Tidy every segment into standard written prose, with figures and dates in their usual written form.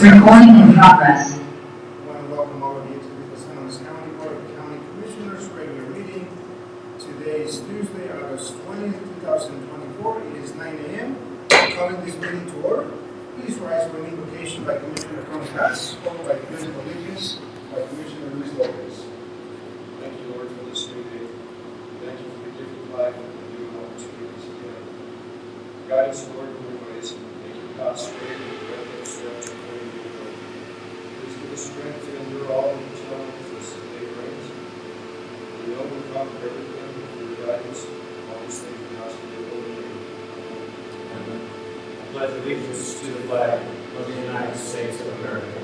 Recording in progress. I want to welcome all of you to the San Luis County Board of County Commissioners regular meeting. Today is Tuesday, August 20th, 2024. It is 9 a.m. Calling this meeting to order. Please rise for an invocation by Commissioner Contreras, followed by Commissioner Allegiance by Commissioner Luis Lopez. Thank you, Lord, for this new day. Thank you for the gift of life and the new opportunities together. Guide us, Lord, in your ways and make your path straight and direct our steps according to your will. Please give us strength to endure all of the challenges this day brings. We know we conquer everything through your guidance. All these things we ask in your holy name. Amen. I pledge allegiance to the flag of the United States of America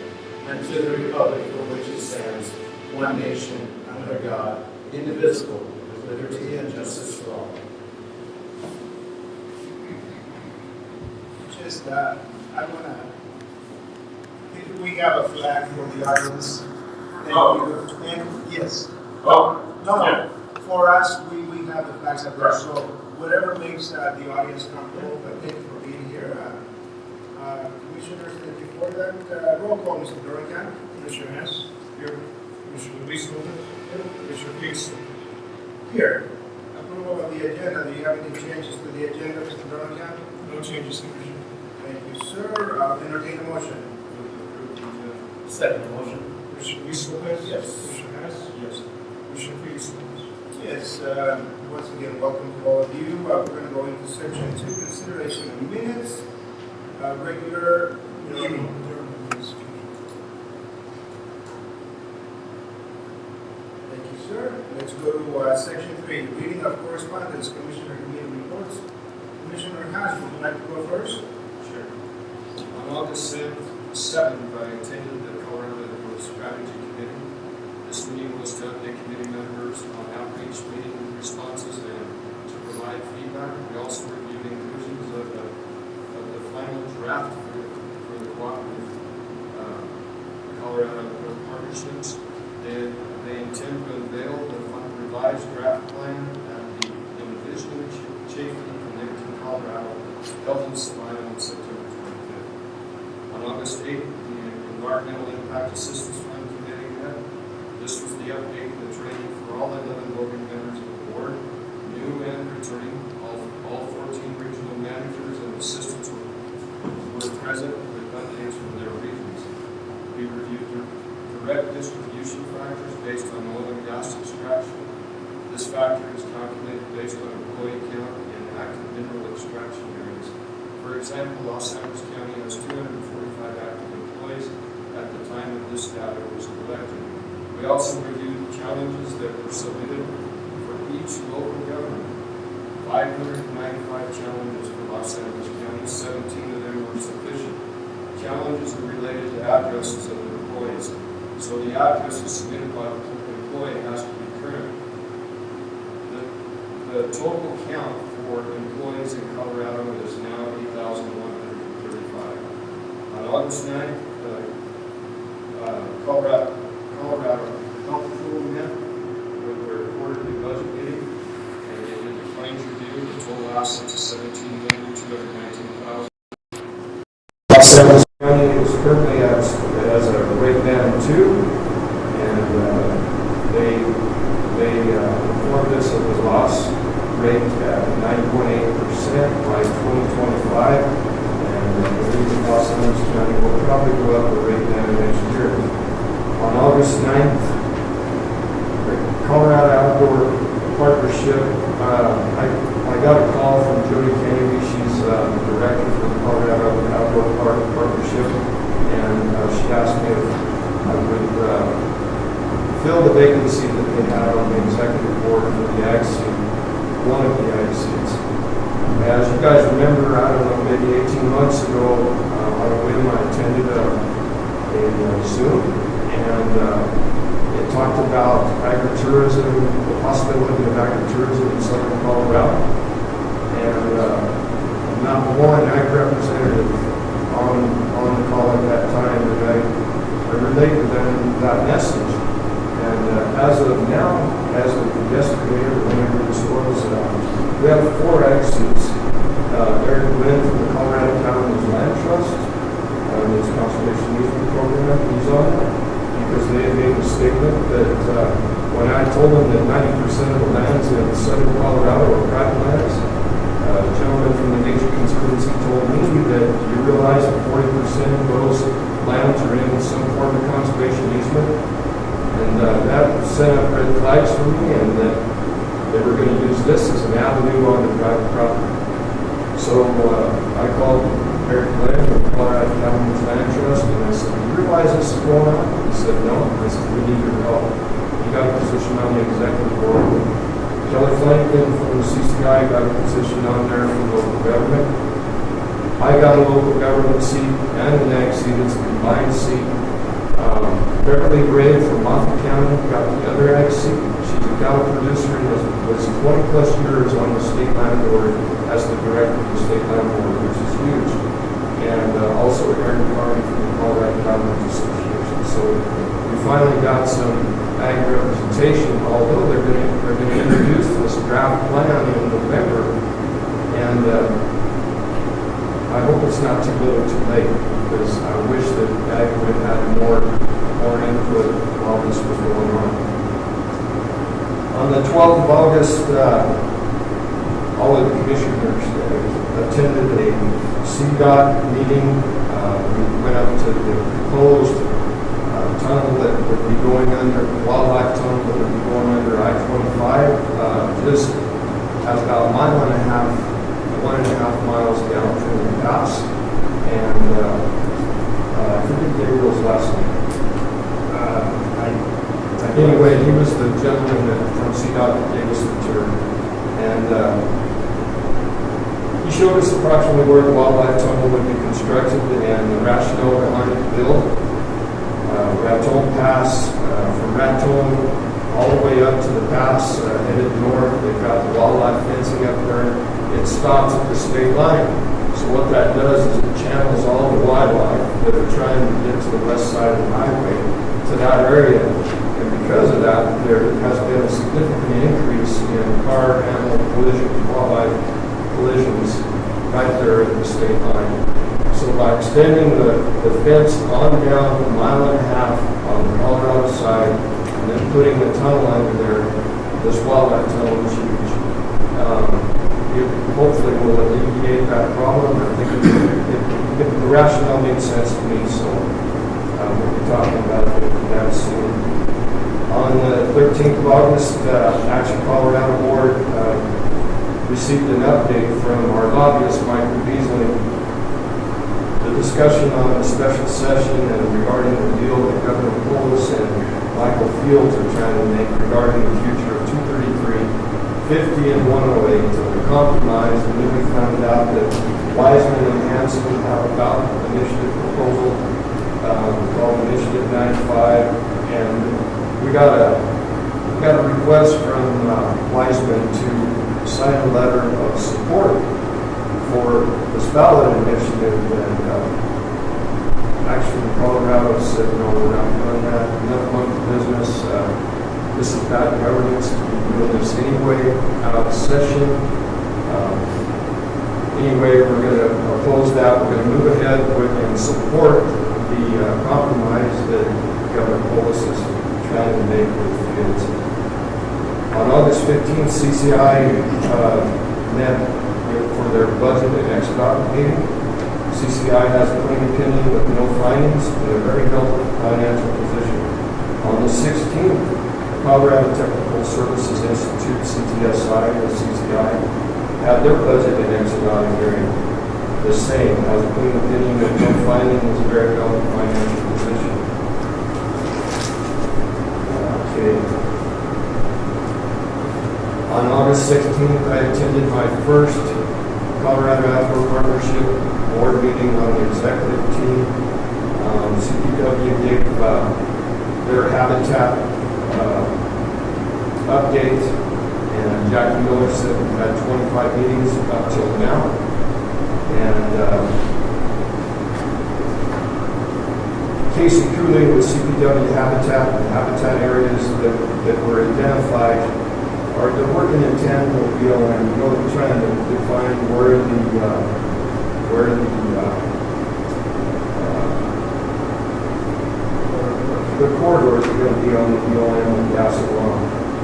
and to the republic for which it stands, one nation, under God, indivisible, with liberty and justice for all. Just, I want to, we have a flag for the audience. And yes. Oh, No. For us, we have the flags up there, so whatever makes the audience comfortable, but thank you for being here. Commissioners, thank you for that. Roll call, Mr. Durancan. Commissioner Hess, here. Commissioner Luis Lopez, here. Commissioner Peace. Here. Approval of the agenda. Do you have any changes to the agenda, Mr. Durancan? No changes, Commissioner. Thank you, sir. I'll entertain a motion. Second motion. Commissioner Luis Lopez. Yes. Commissioner Hess. yes. Commissioner Peace. Yes, once again, welcome to all of you. We're going to go into section 2, consideration of minutes, regular meeting. Thank you, sir. Let's go to section 3, reading of correspondence, Commissioner committee reports. Commissioner Haas, would you like to go first? Sure. On August 7th, I attended the Colorado Strategy Committee. This meeting was to update committee members on outreach meeting responses and to provide feedback. We also reviewed inclusions of the final draft for the cooperative Colorado partnerships. They intend to unveil the revised draft plan at the Envision Chafee Connecting Colorado Health and Survival on September 25th. On August 8th, the Environmental Impact Assistance Fund Committee met. This was the update and the training for all 11 voting members of the board, new and returning. All 14 regional managers and assistants were present with updates from their regions. We reviewed direct distribution factors based on oil and gas extraction. This factor is calculated based on employee count and active mineral extraction areas. For example, Los Angeles County has 245 active employees at the time that this data was collected. We also reviewed challenges that were submitted for each local government. 595 challenges for Los Angeles County, 17 of them were sufficient. Challenges are related to addresses of the employees. So the address submitted by the employee has to be current. The total count for employees in Colorado is now 8,135. On August 9th, Colorado Health Pool met with their quarterly budget meeting, and they did the claims review. The total assets is $17,219,000. Los Angeles County is currently as a rate band 2, and they informed us of the loss rate at 9.8% by 2025, and I believe Los Angeles County will probably go up a rate band next year. On August 9th, the Colorado Outdoor Partnership, I got a call from Jody Kennedy. She's the director for the Colorado Outdoor Partnership, and she asked me if I would fill the vacancy that they had on the executive board for the ag seat, one of the ag seats. As you guys remember, I don't know, maybe 18 months ago, on a whim, I attended a Zoom, and it talked about agritourism, the possibility of agritourism in southern Colorado. And not one ag representative on the call at that time, and I relayed to them that message. And as of now, as of yesterday or whenever this was, we have 4 ag seats. Eric Lynn from the Colorado County Land Trust, it's conservation easement of the lands in southern Colorado are private lands. A gentleman from the Nature Conservancy told me that you realize that 40% of those lands are in some form of conservation easement. And that set up red flags for me, and that they were going to use this as an avenue on the private property. So I called Eric Glenn of Colorado Cattlemen's Land Trust, and I said, "You realize this is going on?" He said, "No." I said, "We need your help. You got a position on the executive board." Kelly Flanagan from the CCI got a position on there for local government. I got a local government seat and an ag seat. It's a combined seat. Beverly Gray from Moffett County got the other ag seat. She's a cattle producer and was 20 plus years on the state land board as the director of the state land board, which is huge. And also Aaron Carney from the Colorado Cattlemen's Association. So we finally got some ag representation, although they're going to introduce this draft plan in November. And I hope it's not too little too late, because I wish that ag would have had more input while this was going on. On the 12th of August, all of the commissioners attended a CDOT meeting. We went up to the proposed tunnel that would be going under, wildlife tunnel that would be going under I-25, just has about 1.5 miles down from the pass. And I forget Gabriel's last name. Anyway, he was the gentleman from CDOT that gave us the tour. And he showed us approximately where the wildlife tunnel would be constructed and the rationale behind the build. Raton Pass, from Raton all the way up to the pass, headed north. They've got the wildlife fencing up there. It stops at the state line. So what that does is it channels all the wildlife that are trying to get to the west side of the highway to that area. And because of that, there has been a significant increase in car-animal collisions, wildlife collisions right there at the state line. So by extending the fence on down 1.5 miles on the Colorado side, and then putting the tunnel under there, this wildlife tunnel is huge. It hopefully will alleviate that problem. I think the rationale made sense to me, so we'll be talking about that soon. On the 13th of August, Action Colorado Board received an update from our lobbyist, Michael Beasley. The discussion on a special session and regarding the deal that Governor Polis and Michael Fields are trying to make regarding the future of 233, 50, and 108 to the compromise, and then we found out that Wiseman and Hanson have a ballot initiative proposal called Initiative 95, and we got a request from Wiseman to sign a letter of support for this ballot initiative, and actually Colorado said, no, we're not doing that. Enough monkey business. This is bad governance. We're doing this anyway, out of session. Anyway, we're going to oppose that. We're going to move ahead with and support the compromise that Governor Polis is trying to make with Fields. On August 15th, CCI met for their budget and ex-doc meeting. CCI has a clean opinion with no findings and a very healthy financial position. On the 16th, Colorado Technical Services Institute, CTSI, or CCI, had their budget and ex-doc hearing. The same, has a clean opinion with no findings, a very healthy financial position. Okay. On August 16th, I attended my first Colorado Outdoor Partnership board meeting on the executive team. CPW gave their habitat update, and Jackie Miller said we've had 25 meetings up till now. And Casey Cooley with CPW Habitat, the habitat areas that were identified they're working in tandem with BLM, really trying to define where the corridors are going to be on the BLM and gas along.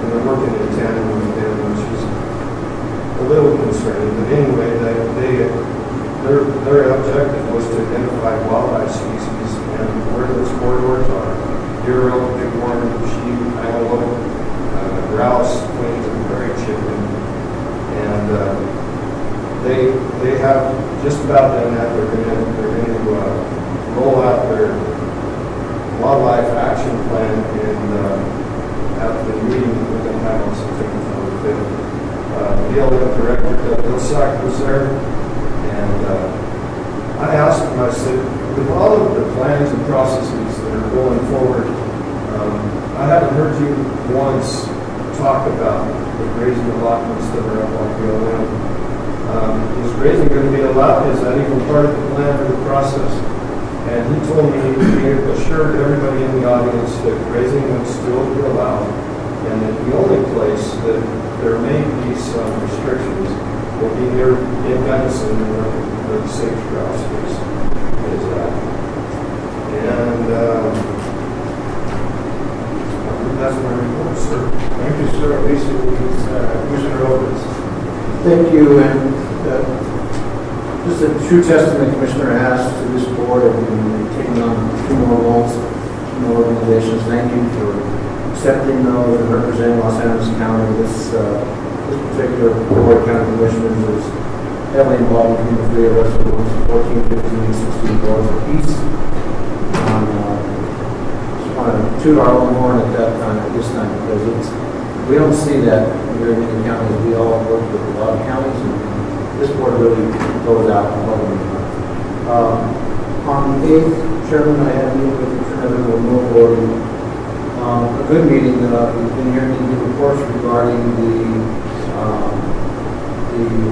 and I'm working in tandem with them, which is a little concerning. But anyway, their objective was to identify wildlife species and where those corridors are. Deer, elk, bighorn, sheep, antelope, grouse, plains, and prairie chicken. And they have just about done that. They're going to roll out their wildlife action plan and at the meeting we're going to have on September 25th. The BLM director, Bill Sack, was there, and I asked him, I said, with all of the plans and processes that are going forward, I haven't heard you once talk about the grazing allotments that are up on BLM. Is grazing going to be allowed? Is that even part of the plan or the process? And he told me, he assured everybody in the audience that grazing would still be allowed, and that the only place that there may be some restrictions will be here in Madison, where the sage grouse is at. And that's my report, sir. Thank you, sir. Basically, Commissioner August. Thank you, and just a true testament Commissioner has to this board and taking on 2 more roles, 2 more organizations. Thank you for accepting those and representing Los Angeles County. This particular board, county commissioners, is heavily involved between the 3 of us, 14, 15, 16 boards apiece. Just want to toot our own horn at this time, because we don't see that here in many counties. We all work with a lot of counties, and this board really goes out and above and beyond. On the 8th, Chairman, I had a meeting with the Trinidad Removal Board. A good meeting. We've been hearing the reports regarding the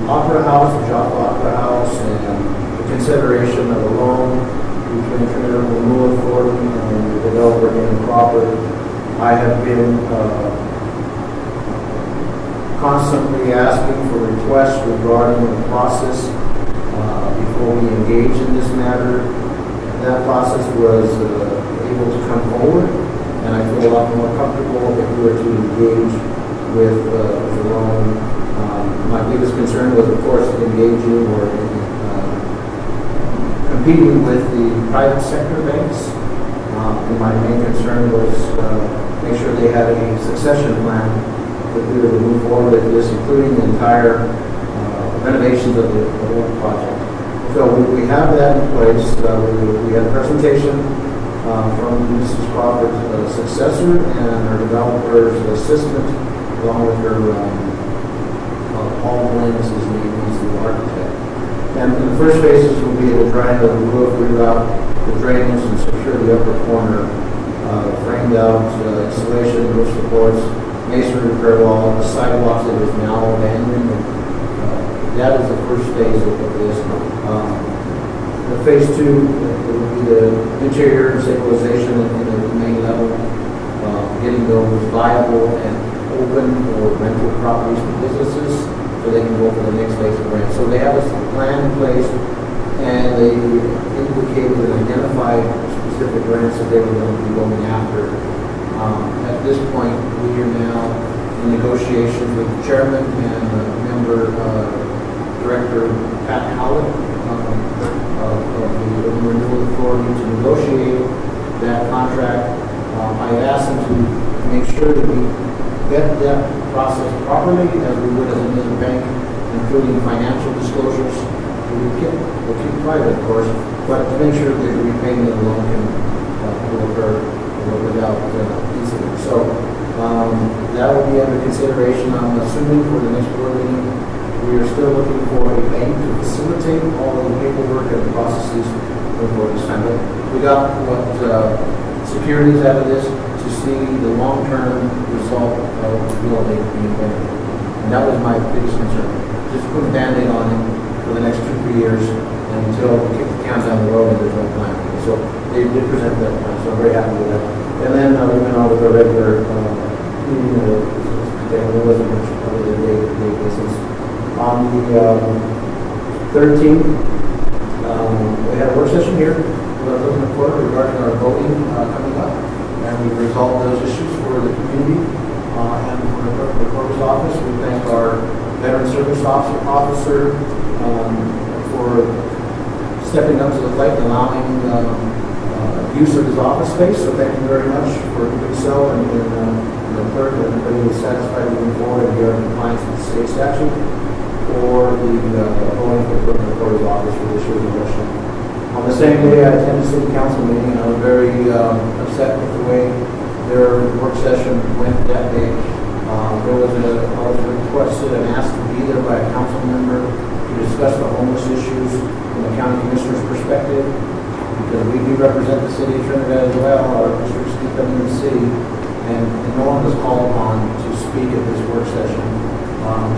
Opera House, the Joppa Opera House, and the consideration of a loan between Trinidad Removal Authority and the developer in Crawford. I have been constantly asking for requests regarding the process before we engage in this matter. That process was able to come forward, and I feel a lot more comfortable if we were to engage with the loan. My biggest concern was, of course, engaging or competing with the private sector banks. And my main concern was make sure they had a succession plan if we were to move forward with this, including the entire renovations of the whole project. So we have that in place. We had a presentation from Mrs. Crawford's successor and her developer's assistant, along with her Paul Blinn, his name, he's the architect. And in the first phases, we'll be able to try to reroute the drainage and secure the upper corner, framed out installation, roof supports, masonry repair wall, the sidewalks that is now abandoned. That is the first phase of this. The phase 2 will be the interior and stabilization in the main level, getting those viable and open or rental properties for businesses so they can go for the next phase of rent. So they have a plan in place, and they indicated and identified specific rents that they were going to be going after. At this point, we are now in negotiations with the chairman and member director Pat Howlett of the Renewal Authority to negotiate that contract. I asked them to make sure that we vet that process properly, as we would as another bank, including financial disclosures. We'll keep private, of course, but to make sure that the repayment of the loan will occur without incident. So that will be under consideration, I'm assuming, for the next board meeting. We are still looking for a bank to facilitate all of the paperwork and the processes before this time. But we got what securities out of this to see the long-term result of building being better. And that was my biggest concern. Just put a Band-Aid on it for the next 2-3 years until we kick the can down the road and there's no plan. So they did present that plan, so I'm very happy with that. And then we went on with our regular meeting. There wasn't much other than day-to-day business. On the 13th, we had a work session here. We're looking forward regarding our voting coming up, and we resolved those issues for the community. and for the recorder's office. We thank our veteran service officer for stepping up to the plate and allowing use of his office space. So thank you very much for doing so, and the clerk and everybody is satisfied moving forward and we are in compliance with the state statute for the voting for the recorder's office for this year's election. On the same day, I attended a city council meeting, and I was very upset with the way their work session went that day. I was requested and asked to be there by a council member to discuss the homeless issues from the county commissioner's perspective, because we do represent the city of Trinidad as well. Our districts keep them in the city, and no one was called upon to speak at this work session.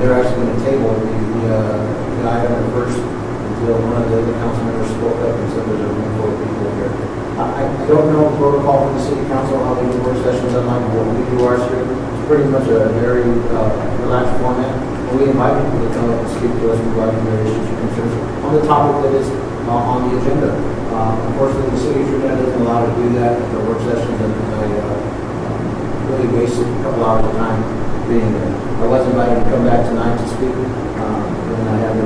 They're actually going to table the item at first until one of the council members spoke up and said there's only 4 people here. I don't know the protocol for the city council, how they do work sessions, unlike what we do ours here. It's pretty much a very relaxed format. We invite people to come up and speak to us regarding their issues and concerns on the topic that is on the agenda. Unfortunately, the city of Trinidad isn't allowed to do that at the work sessions, and I really wasted a couple hours of time being there. I was invited to come back tonight to speak, and I had to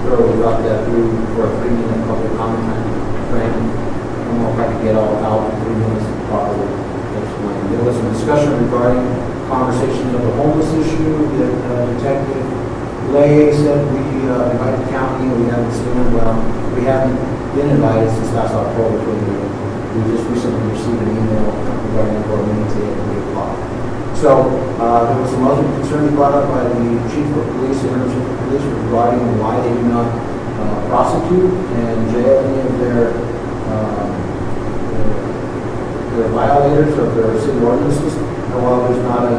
thoroughly thought that through for a 3-minute public comment frame. I don't know if I could get all out in 3 minutes to properly explain. There was some discussion regarding conversations of the homeless issue that Detective Lay said we invited the county and we haven't seen them. Well, we haven't been invited since last October 28th. We just recently received an email regarding our meeting today at 8 o'clock. So there was some other concerns brought up by the chief of police and chief of police regarding why they do not prosecute and jail any of their violators of their city ordinances. And while there's not a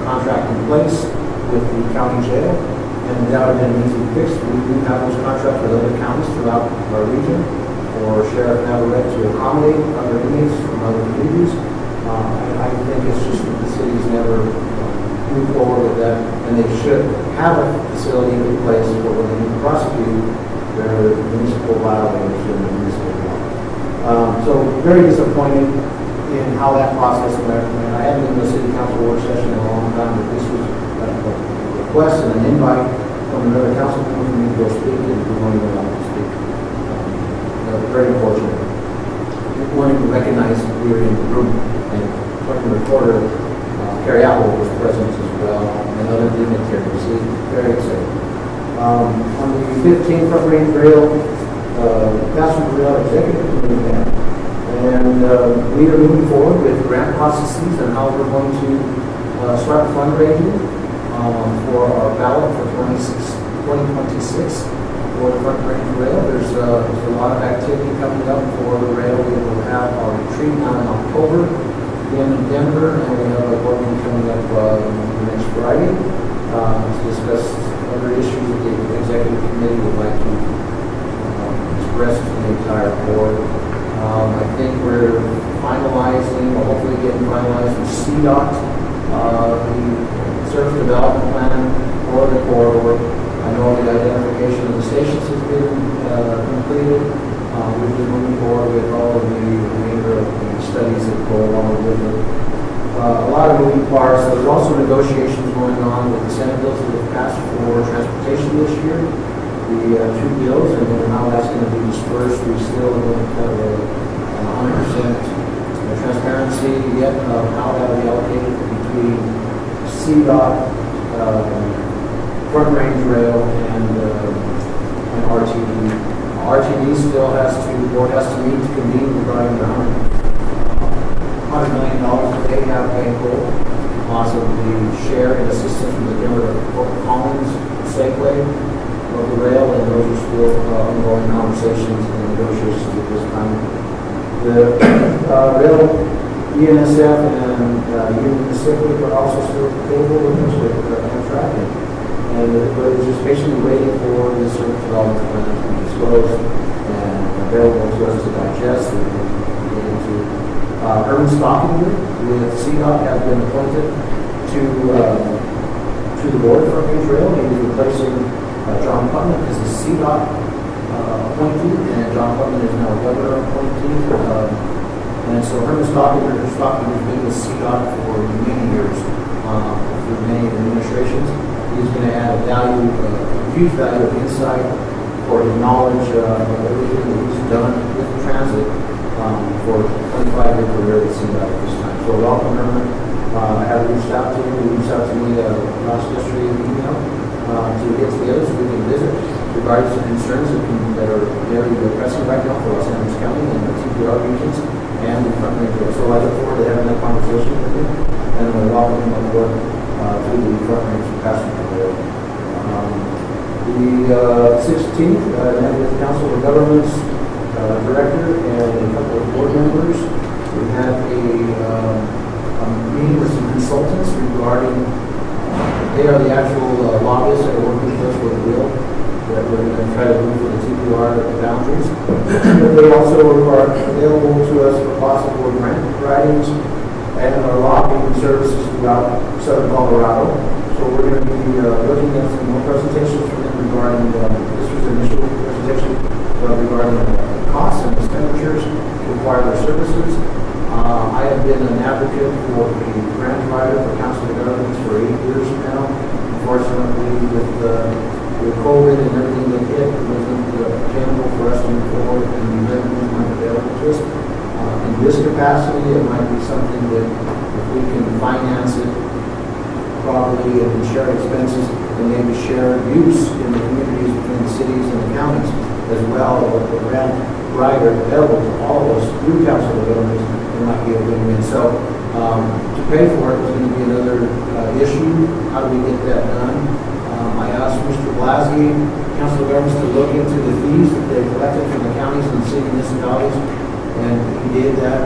contract in place with the county jail, and that would have been easily fixed, we do have those contracts with other counties throughout our region for Sheriff Navarrete to accommodate other inmates from other communities. I think it's just that the city's never moved forward with that, and they should have a facility in place for when they need to prosecute their municipal violators in the municipal law. So very disappointed in how that process went. I haven't been to a city council work session in a long time, but this was a request and an invite from another council member for me to go speak, and we're going to go out to speak. Very unfortunate. Wanting to recognize here in the room and the reporter, Carrie Apple was present as well, and other dignitaries. Very exciting. On the 15th Front Range Rail, Passenger Rail Executive Committee met, and we are moving forward with grant processes and how we're going to start fundraising for our ballot for 2026 for the Front Range Rail. There's a lot of activity coming up for the rail. We will have our retreat now in October in Denver, and we have a board meeting coming up next Friday to discuss other issues that the executive committee would like to express to the entire board. I think we're finalizing, or hopefully getting finalized with CDOT, the service development plan for the corridor. I know the identification of the stations has been completed. We've been moving forward with all of the remainder of the studies that go along with it. A lot of moving parts. There's also negotiations going on with the Senate bills that have passed for transportation this year. The 2 bills, and then how that's going to be dispersed. We still don't have a 100% transparency yet of how that will be allocated between CDOT, Front Range Rail, and RTD. RTD still the board has to meet to convene regarding the $100 million that they have bankroll, possibly share and assistance from the Denver Fort Collins Segway of the rail, and those are still ongoing conversations and negotiations at this time. The rail, ENSF, and Union Pacific are also still at the table with us with Amtrak, and it's just patiently waiting for the service development plan to be disclosed and available to us to digest and get into. Herman Stockinger with CDOT has been appointed to the board for Range Rail. He is replacing John Putnam as the CDOT appointee, and John Putnam is now a governor appointee. And so Herman Stockinger has been with CDOT for many years. through many administrations. He's going to add a huge value of insight for his knowledge of everything that he's done with transit for a 25-year career at CDOT at this time. So welcome, Herman. I have reached out to him. He reached out to me last yesterday in email to get together so we can visit regarding some concerns that are very pressing right now for Los Angeles County and the TPR regions and the front range road. So I look forward to having that conversation with him and I welcome him on board through the front range passenger rail. The 16th, I met with the Council of Governments Director and a couple of board members. We had a meeting with some consultants regarding, they are the actual lobbyists that are working with us for the bill that we're going to try to move for the TPR boundaries. But they also are available to us for possible grant writings and our lobbying services throughout southern Colorado. So we're going to be looking at some more presentations from them regarding, this was an initial presentation regarding costs and expenditures to acquire their services. I have been an advocate for a grant writer for Council of Governments for 8 years now. Unfortunately, with COVID and everything that hit, it wasn't attainable for us to move forward and the revenues weren't available to us. In this capacity, it might be something that if we can finance it properly and share expenses and maybe share use in the communities between the cities and the counties as well, with the grant writer available to all of us through Council of Governments, it might be a win-win. So to pay for it was going to be another issue. How do we get that done? I asked Mr. Blasey, Council of Governments, to look into the fees that they collected from the counties and city municipalities, and he did that.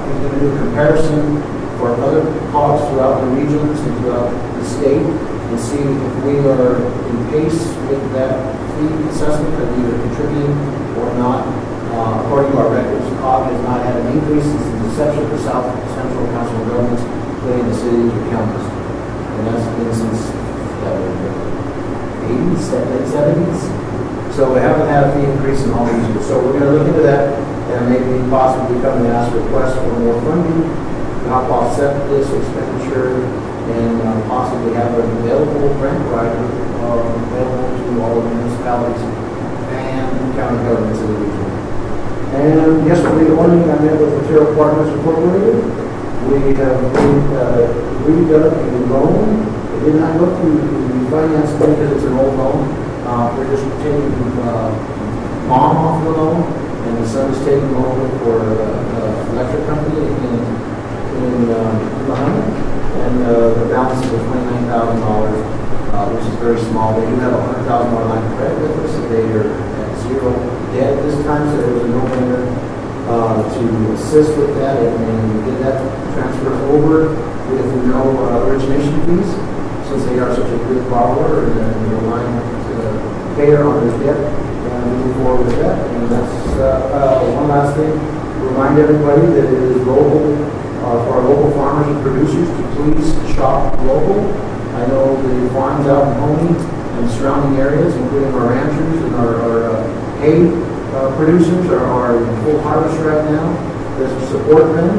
He's going to do a comparison for other cogs throughout the regions and throughout the state and see if we are in pace with that fee assessment that we are contributing or not. According to our records, COG has not had an increase since the inception of the South Central Council of Governments, including the cities or counties. And that's been since the 80s, 70s. So we haven't had a fee increase in all these years. So we're going to look into that and maybe possibly come and ask requests for more funding to help offset this expenditure and possibly have an available grant writer available to all of the municipalities and county governments in the region. And yesterday morning, I met with Material Partners Incorporated. We have redone a loan. It did not go through the finance loan because it's an old loan. We're just taking mom off the loan, and the son is taking over for the electric company in Lahaina. And the balance is $29,000, which is very small. They do have a $100,000 line of credit with us, and they are at zero debt this time, so it was a no-brainer to assist with that and get that transfer over with no origination fees, since they are such a good borrower and they're line payer on their debt, and we move forward with that. And that's one last thing. Remind everybody that it is local, for our local farmers and producers to please shop local. I know the farms out in Honey and surrounding areas, including our ranchers and our hay producers are in full harvest right now. Let's support them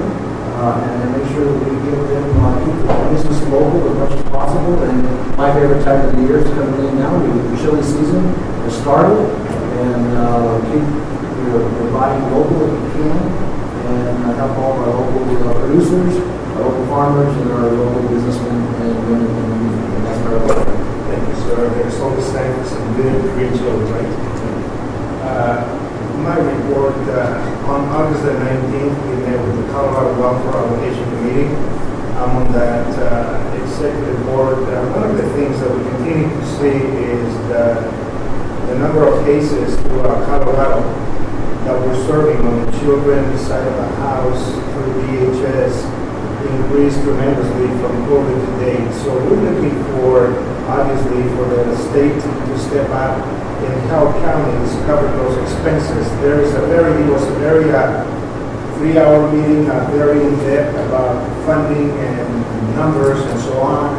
and make sure that we give them keep the business local as much as possible. And my favorite time of the year is coming in now. The chili season has started, and keep your buying local if you can, and help all of our local producers, our local farmers, and our local businessmen and women in the region. And that's my report. Thank you, sir. There's always time for some good green chili, right? My report, on August the 19th, we met with the Colorado Welfare Obligation Committee. I'm on that executive board. One of the things that we continue to see is the number of cases throughout Colorado that we're serving on the children's side of the house through DHS increased tremendously from COVID to date. So we're looking for, obviously, for the state to step up and help counties cover those expenses. There is a very 3-hour meeting, very in-depth about funding and numbers and so on.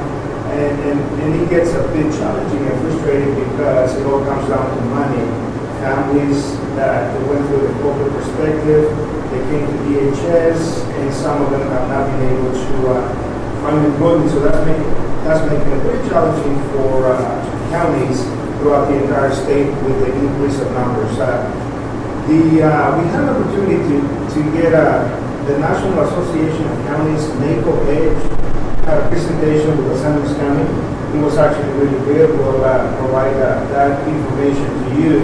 And it gets a bit challenging and frustrating because it all comes down to money. Families that went through the corporate perspective, they came to DHS, and some of them have not been able to confinement movement, so that's making it very challenging for counties throughout the entire state with the increase of numbers. We had an opportunity to get the National Association of Counties, NACO Edge, had a presentation with Los Angeles County. It was actually really good. We'll provide that information to you.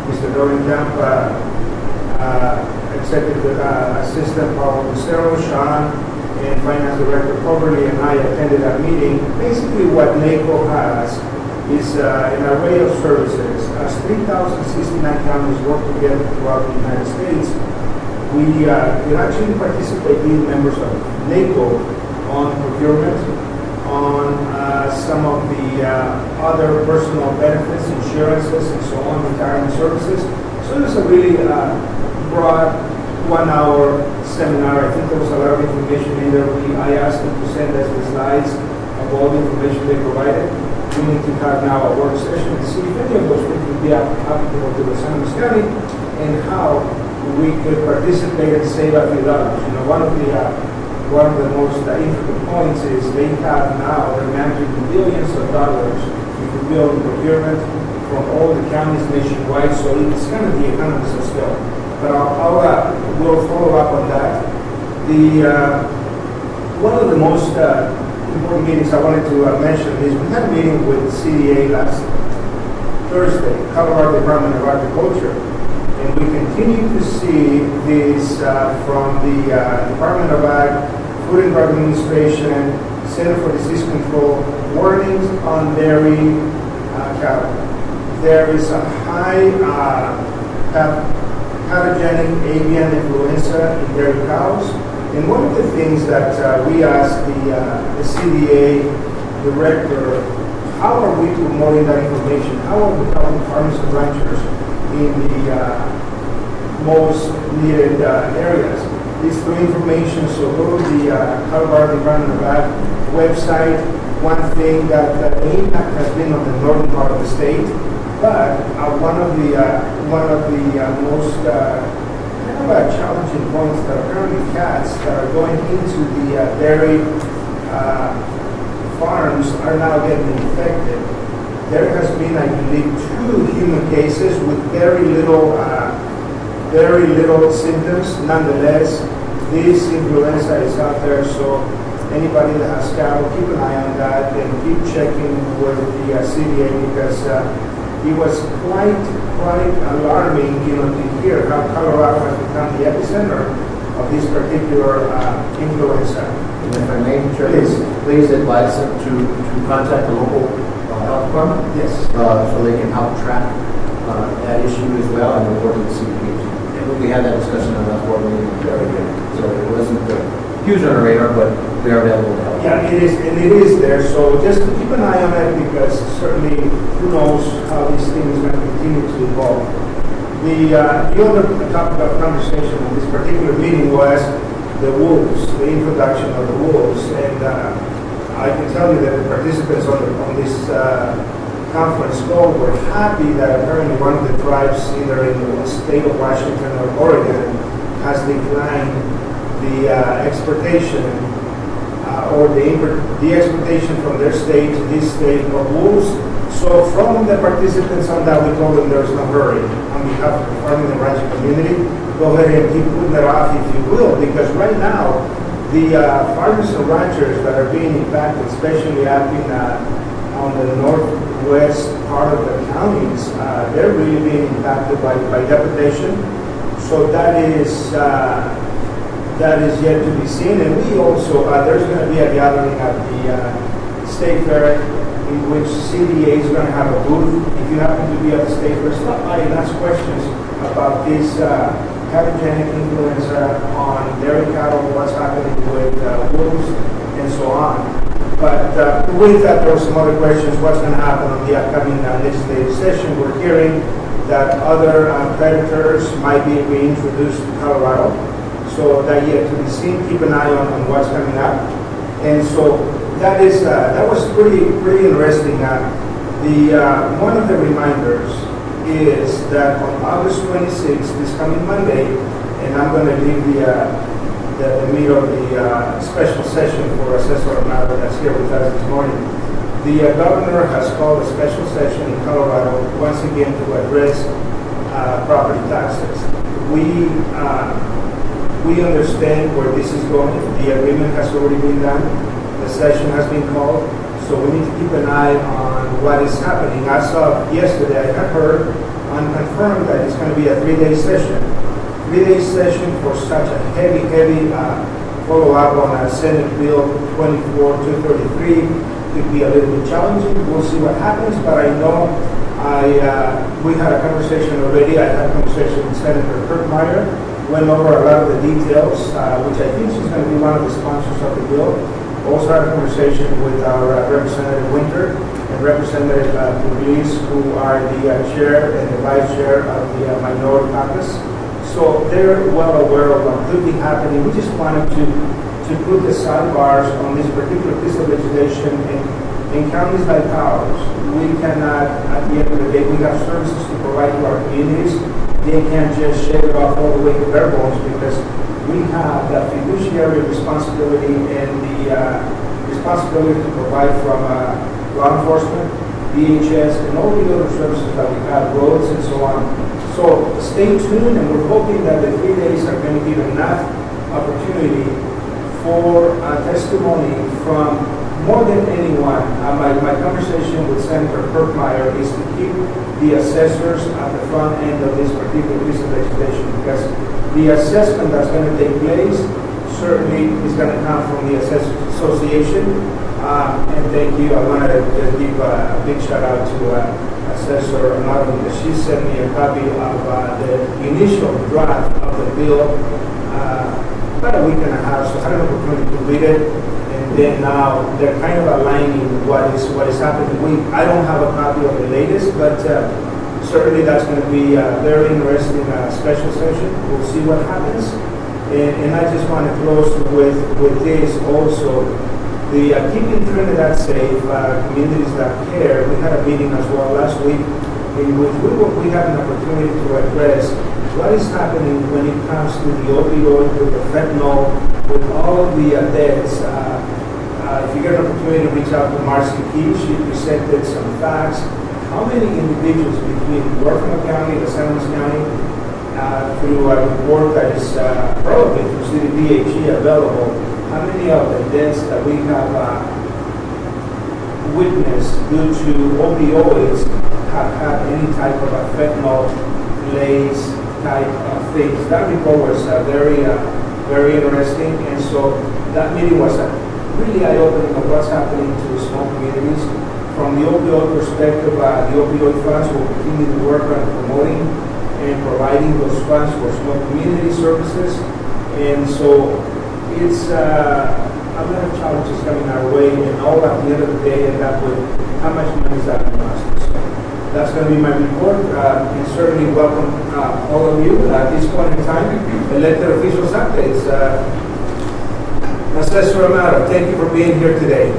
Mr. Dorenkamp, Executive Assistant Paul Lucero, Sean, and Finance Director Coverly and I attended that meeting. Basically what NACO has is an array of services. As 3,069 counties work together throughout the United States, we actually participate, being members of NACO, on procurement, on some of the other personal benefits, insurances, and so on, retirement services. So there's a really broad 1-hour seminar. I think there was a lot of information in there. I asked them to send us the slides of all the information they provided. We need to have now a work session to see if any of those would be applicable to the San Luis County and how we could participate and save a few dollars. You know, one of the most intricate points is they have now, they're managing billions of dollars if you build procurement from all the counties nationwide, so it's kind of the economies of scale. But we'll follow up on that. One of the most important meetings I wanted to mention is we had a meeting with CDA last Thursday, Colorado Department of Agriculture, and we continue to see this from the Department of Ag, Food and Drug Administration, Center for Disease Control, warnings on dairy cattle. There is a high pathogenic avian influenza in dairy cows. And one of the things that we asked the CDA director, how are we promoting that information? How are we helping farmers and ranchers in the most needed areas? It's through information, so go to the Colorado Department of Ag website. One thing that the impact has been on the northern part of the state, but one of the most challenging points that are currently cats that are going into the dairy farms are now getting infected. There has been, I believe, 2 human cases with very little symptoms. Nonetheless, this influenza is out there, so anybody that has cattle, keep an eye on that and keep checking with the CDA, because it was quite alarming, to hear how Colorado has become the epicenter of this particular influenza. And if I may, Chair, please advise them to contact the local health department. Yes. So they can help track that issue as well and report to the CPH. And we had that discussion on that board meeting. Very good. So it wasn't huge on our radar, but we are available to help. Yeah, it is, and it is there. So just keep an eye on it, because certainly who knows how this thing is going to continue to evolve. The other topic of conversation in this particular meeting was the wolves, the introduction of the wolves, and I can tell you that the participants on this conference call were happy that apparently one of the tribes, either in the state of Washington or Oregon, has declined the exportation or the exportation from their state to this state of wolves. So from the participants on that, we told them there's no hurry. On behalf of the farming and ranching community, go ahead and keep putting that off if you will, because right now, the farmers and ranchers that are being impacted, especially up in on the northwest part of the counties, they're really being impacted by depredation. So that is yet to be seen. And we also, there's going to be a gathering at the State Fair in which CDA is going to have a booth. If you happen to be at the State Fair, stop by and ask questions about this pathogenic influenza on dairy cattle, what's happening with wolves, and so on. But with that, there were some other questions. What's going to happen on the upcoming legislative session? We're hearing that other predators might be reintroduced to Colorado. So that yet to be seen. Keep an eye on what's coming up. And so that was pretty interesting. One of the reminders is that on August 26th, this coming Monday, and I'm going to leave the the meat of the special session for Assessor Amado that's here with us this morning. The governor has called a special session in Colorado once again to address property taxes. We understand where this is going. The agreement has already been done. The session has been called. So we need to keep an eye on what is happening. As of yesterday, I have heard unconfirmed that it's going to be a 3-day session. 3-day session for such a heavy follow-up on Senate Bill 24-233 could be a little bit challenging. We'll see what happens, but I know we had a conversation already. I had a conversation with Senator Kirkmeyer, went over a lot of the details, which I think she's going to be one of the sponsors of the bill. Also had a conversation with our Representative Winter and Representative Pugliese, who are the chair and the vice chair of the Minority Caucus. So they're well aware of what could be happening. We just wanted to put the sidebars on this particular piece of legislation in counties like ours. We cannot, at the end of the day, we have services to provide to our communities. They can't just shave it off all the way to bare bones, because we have that fiduciary responsibility and the responsibility to provide from law enforcement, DHS, and all the other services that we have, roads and so on. So stay tuned, and we're hoping that the 3 days are going to give enough opportunity for testimony from more than anyone. My conversation with Senator Kirkmeyer is to keep the assessors at the front end of this particular piece of legislation, because the assessment that's going to take place certainly is going to come from the Assessors Association. And thank you. I want to just give a big shout out to Assessor Amado, because she sent me a copy of the initial draft of the bill about a week and a half, so I had an opportunity to read it. And then now they're kind of aligning what is happening. I don't have a copy of the latest, but certainly that's going to be a very interesting special session. We'll see what happens. And I just want to close with this also. The Keeping Trinidad Safe, Communities That Care, we had a meeting as well last week in which we had an opportunity to address what is happening when it comes to the opioid, with the fentanyl, with all of the deaths. If you get an opportunity to reach out to Marcy Key, she presented some facts. How many individuals between Huérfano County and San Luis County, through a report that is probably through CDPHE available, how many of the deaths that we have witnessed due to opioids have had any type of a fentanyl lace type of things? That report was very interesting, and so that meeting was really eye-opening of what's happening to small communities. From the opioid perspective, the opioid funds will continue to work on promoting and providing those funds for small community services. And so it's a lot of challenges coming our way, and all at the end of the day end up with how much money is that going to cost us. So that's going to be my report, and certainly welcome all of you at this point in time. Elected officials updates. Assessor Amado, thank you for being here today.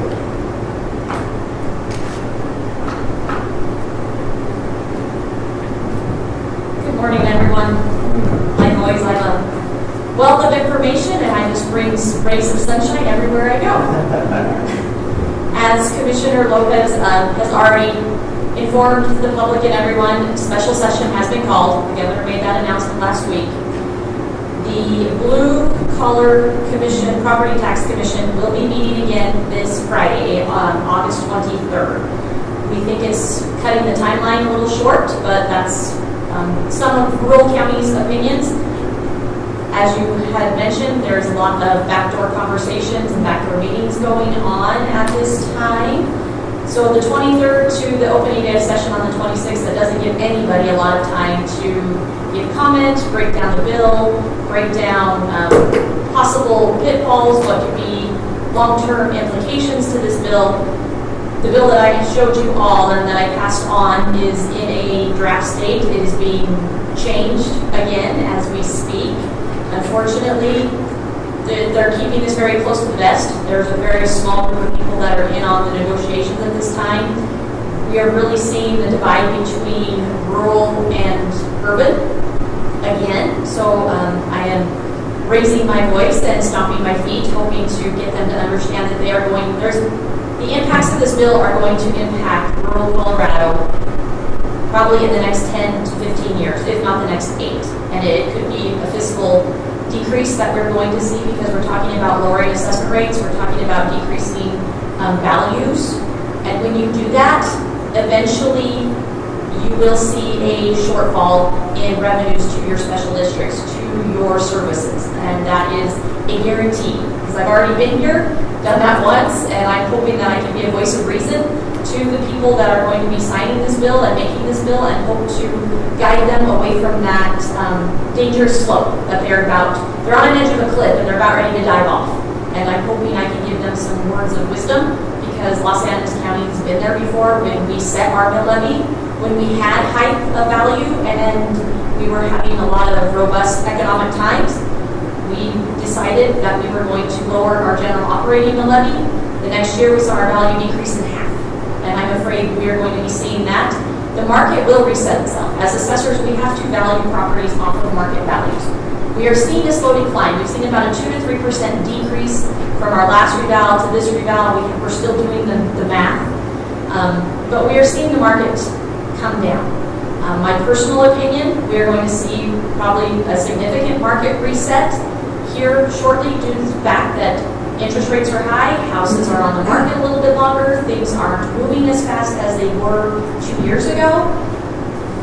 Good morning, everyone. Like always, I have a wealth of information, and I just bring rays of sunshine everywhere I go. As Commissioner Lopez has already informed the public and everyone, a special session has been called. The governor made that announcement last week. The Blue Collar Commission, Property Tax Commission, will be meeting again this Friday on August 23rd. We think it's cutting the timeline a little short, but that's some of rural counties' opinions. As you had mentioned, there's a lot of backdoor conversations and backdoor meetings going on at this time. So the 23rd to the opening day of session on the 26th, that doesn't give anybody a lot of time to give comment, break down the bill, break down possible pitfalls, what could be long-term implications to this bill. The bill that I showed you all and that I passed on is in a draft state. It is being changed again as we speak. Unfortunately, they're keeping this very close to the vest. There's a very small group of people that are in on the negotiations at this time. We are really seeing the divide between rural and urban again. So I am raising my voice and stomping my feet, hoping to get them to understand that the impacts of this bill are going to impact rural Colorado probably in the next 10 to 15 years, if not the next 8. And it could be a fiscal decrease that we're going to see because we're talking about lowering assessment rates, we're talking about decreasing values. And when you do that, eventually you will see a shortfall in revenues to your special districts, to your services. And that is a guarantee. Because I've already been here, done that once, and I'm hoping that I can be a voice of reason to the people that are going to be signing this bill and making this bill, and hope to guide them away from that dangerous slope that they're on an edge of a cliff and they're about ready to dive off. And I'm hoping I can give them some words of wisdom, because Los Angeles County has been there before when we set our mill levy, when we had height of value and we were having a lot of robust economic times. We decided that we were going to lower our general operating mill levy. The next year we saw our value decrease in half. And I'm afraid we are going to be seeing that. The market will reset itself. As assessors, we have to value properties off of market values. We are seeing a slow decline. We've seen about a 2 to 3% decrease from our last reval to this reval. We're still doing the math. But we are seeing the market come down. My personal opinion, we are going to see probably a significant market reset here shortly due to the fact that interest rates are high, houses are on the market a little bit longer, things aren't moving as fast as they were 2 years ago.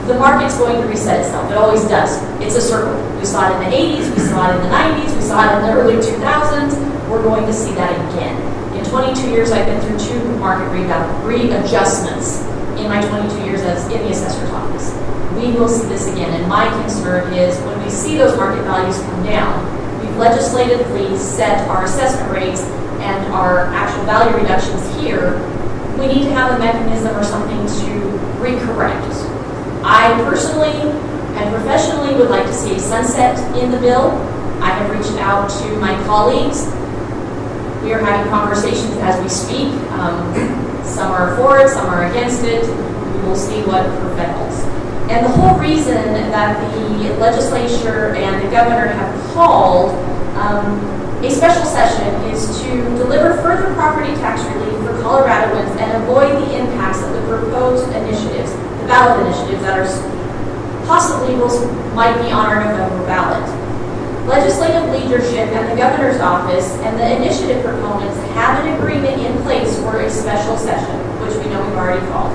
The market's going to reset itself. It always does. It's a circle. We saw it in the 80s, we saw it in the 90s, we saw it in the early 2000s. We're going to see that again. In 22 years, I've been through 2 market readjustments in my 22 years as in the assessor's office. We will see this again, and my concern is when we see those market values come down, we've legislatively set our assessment rates and our actual value reductions here. We need to have a mechanism or something to recorrect. I personally and professionally would like to see a sunset in the bill. I have reached out to my colleagues. We are having conversations as we speak. Some are for it, some are against it. We will see what prevails. And the whole reason that the legislature and the governor have called a special session is to deliver further property tax relief for Coloradoans and avoid the impacts of the proposed initiatives, the ballot initiatives that are possibly might be on our November ballot. Legislative leadership and the governor's office and the initiative proponents have an agreement in place for a special session, which we know we've already called.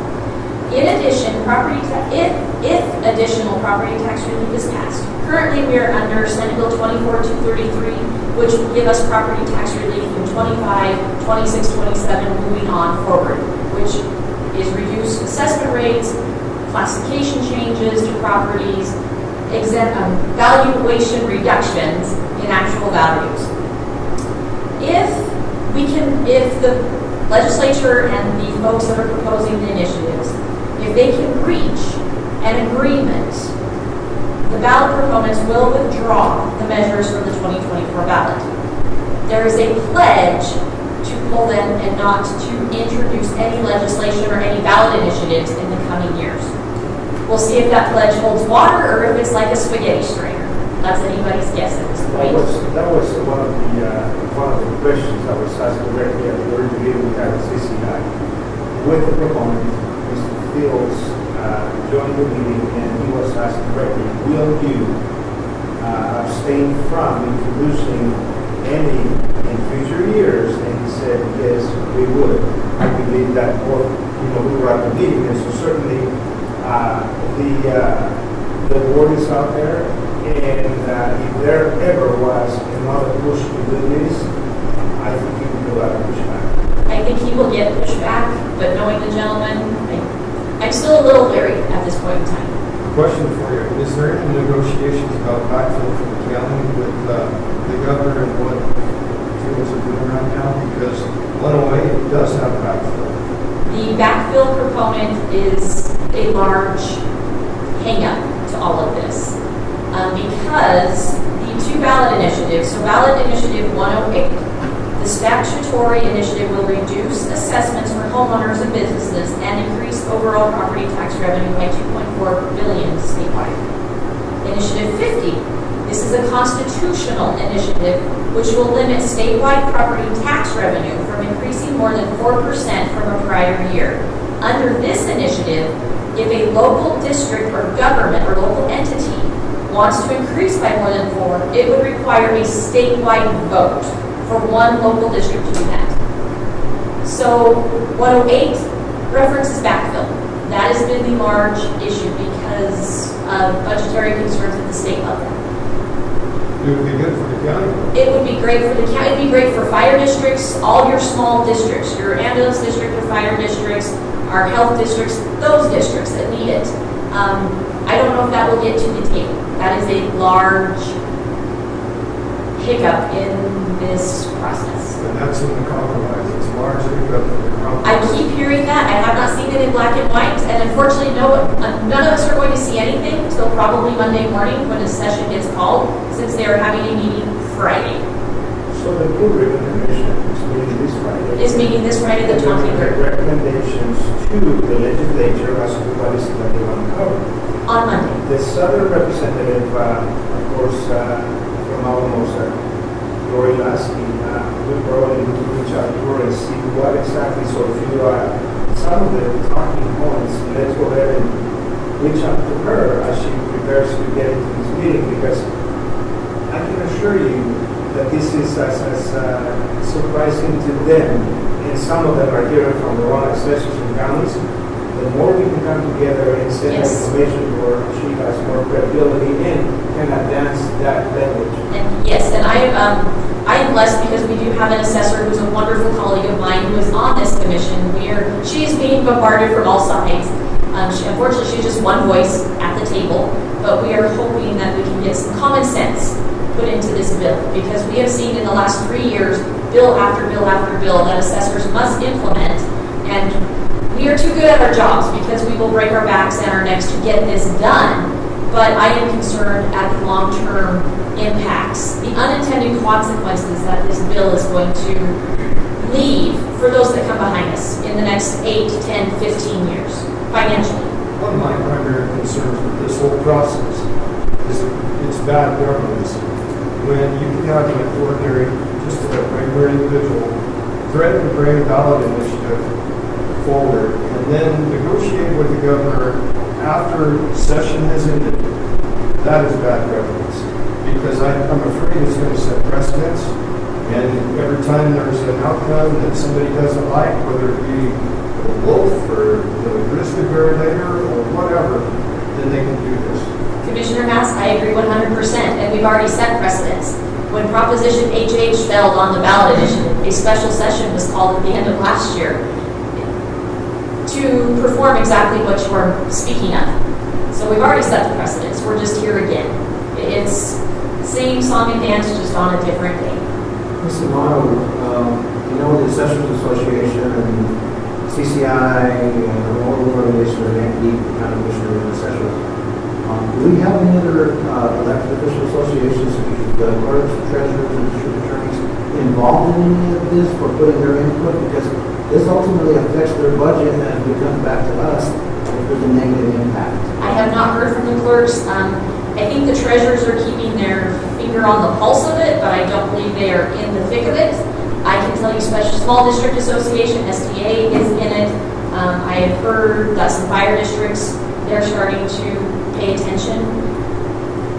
In addition, if additional property tax relief is passed, currently we are under Senate Bill 24-233, which will give us property tax relief in 25, 26, 27, moving on forward, which is reduced assessment rates, classification changes to properties, valuation reductions in actual values. If the legislature and the folks that are proposing the initiatives, if they can reach an agreement, the ballot proponents will withdraw the measures from the 2024 ballot. There is a pledge to pull them and not to introduce any legislation or any ballot initiatives in the coming years. We'll see if that pledge holds water or if it's like a spaghetti strainer. That's anybody's guess at this point. That was one of the questions I was asked directly at the early meeting we had at CCI. With the proponent, Mr. Fields joined the meeting and he was asked directly, will you abstain from introducing any in future years? And he said, yes, we would. I believe that we were at the meeting, and so certainly the board is out there, and if there ever was another push to do this, I think he will go out and push back. I think he will get pushback, but knowing the gentleman, I'm still a little leery at this point in time. Question for you. Is there any negotiations about backfill for the county with the governor and what fields are doing right now? Because Illinois does have backfill. The backfill proponent is a large hang-up to all of this because the 2 ballot initiatives, so ballot initiative 108, the statutory initiative will reduce assessments for homeowners and businesses and increase overall property tax revenue by $2.4 billion statewide. Initiative 50. This is a constitutional initiative which will limit statewide property tax revenue from increasing more than 4% from a prior year. Under this initiative, if a local district or government or local entity wants to increase by more than 4, it would require a statewide vote for one local district to do that. So 108 references backfill. That has been the large issue because of budgetary concerns at the state level. It would be good for the county. It would be great for the county. It would be great for fire districts, all your small districts, your ambulance district, your fire districts, our health districts, those districts that need it. I don't know if that will get to the table. That is a large hiccup in this process. And that's in the compromise. It's largely up to the compromise. I keep hearing that. I have not seen it in black and white, and unfortunately, none of us are going to see anything until probably Monday morning when the session gets called, since they are having a meeting Friday. So the Blue Ribbon Commission is meeting this Friday. Is meeting this Friday, the 23rd, Recommendations to the legislature as to what is that they want to cover. on Monday. The southern representative, of course, from Alamosa, Lori Lasky, we probably need to reach out to her and see what exactly, so if you some of the talking points, let's go ahead and reach out to her as she prepares to get into this meeting, because I can assure you that this is as surprising to them, and some of them are hearing from their own assessors and counties. The more we can come together and send Yes. information to her, she has more credibility and can advance that language. And yes, and I am blessed because we do have an assessor who's a wonderful colleague of mine who is on this commission. She is being bombarded from all sides. Unfortunately, she's just one voice at the table, but we are hoping that we can get some common sense put into this bill, because we have seen in the last 3 years, bill after bill after bill, that assessors must implement, and we are too good at our jobs because we will break our backs and our necks to get this done. But I am concerned at the long-term impacts, the unintended consequences that this bill is going to leave for those that come behind us in the next 8, 10, 15 years, financially. One of my primary concerns with this whole process is it's bad governance. When you can have an ordinary, just a regular individual, threaten to bring a ballot initiative forward and then negotiate with the governor after session has ended, that is bad governance. Because I'm afraid it's going to set precedents, and every time there's an outcome that somebody doesn't like, whether it be the wolf or the grizzly bear later or whatever, then they can do this. Commissioner Mass, I agree 100%, and we've already set precedents. When Proposition HH failed on the ballot initiative, a special session was called at the end of last year to perform exactly what you are speaking of. So we've already set the precedents. We're just here again. It's same song and dance, just on a different day. Mr. Mono, the Assessors Association and CCI and all the organizations are the kind of commissioners and assessors. Do we have any other elected official associations, the clerks, treasurers, and district attorneys involved in any of this for putting their input? Because this ultimately affects their budget, and if it comes back to us, there's a negative impact. I have not heard from the clerks. I think the treasurers are keeping their finger on the pulse of it, but I don't believe they are in the thick of it. I can tell you Small District Association, SDA, is in it. I have heard that some fire districts, they're starting to pay attention.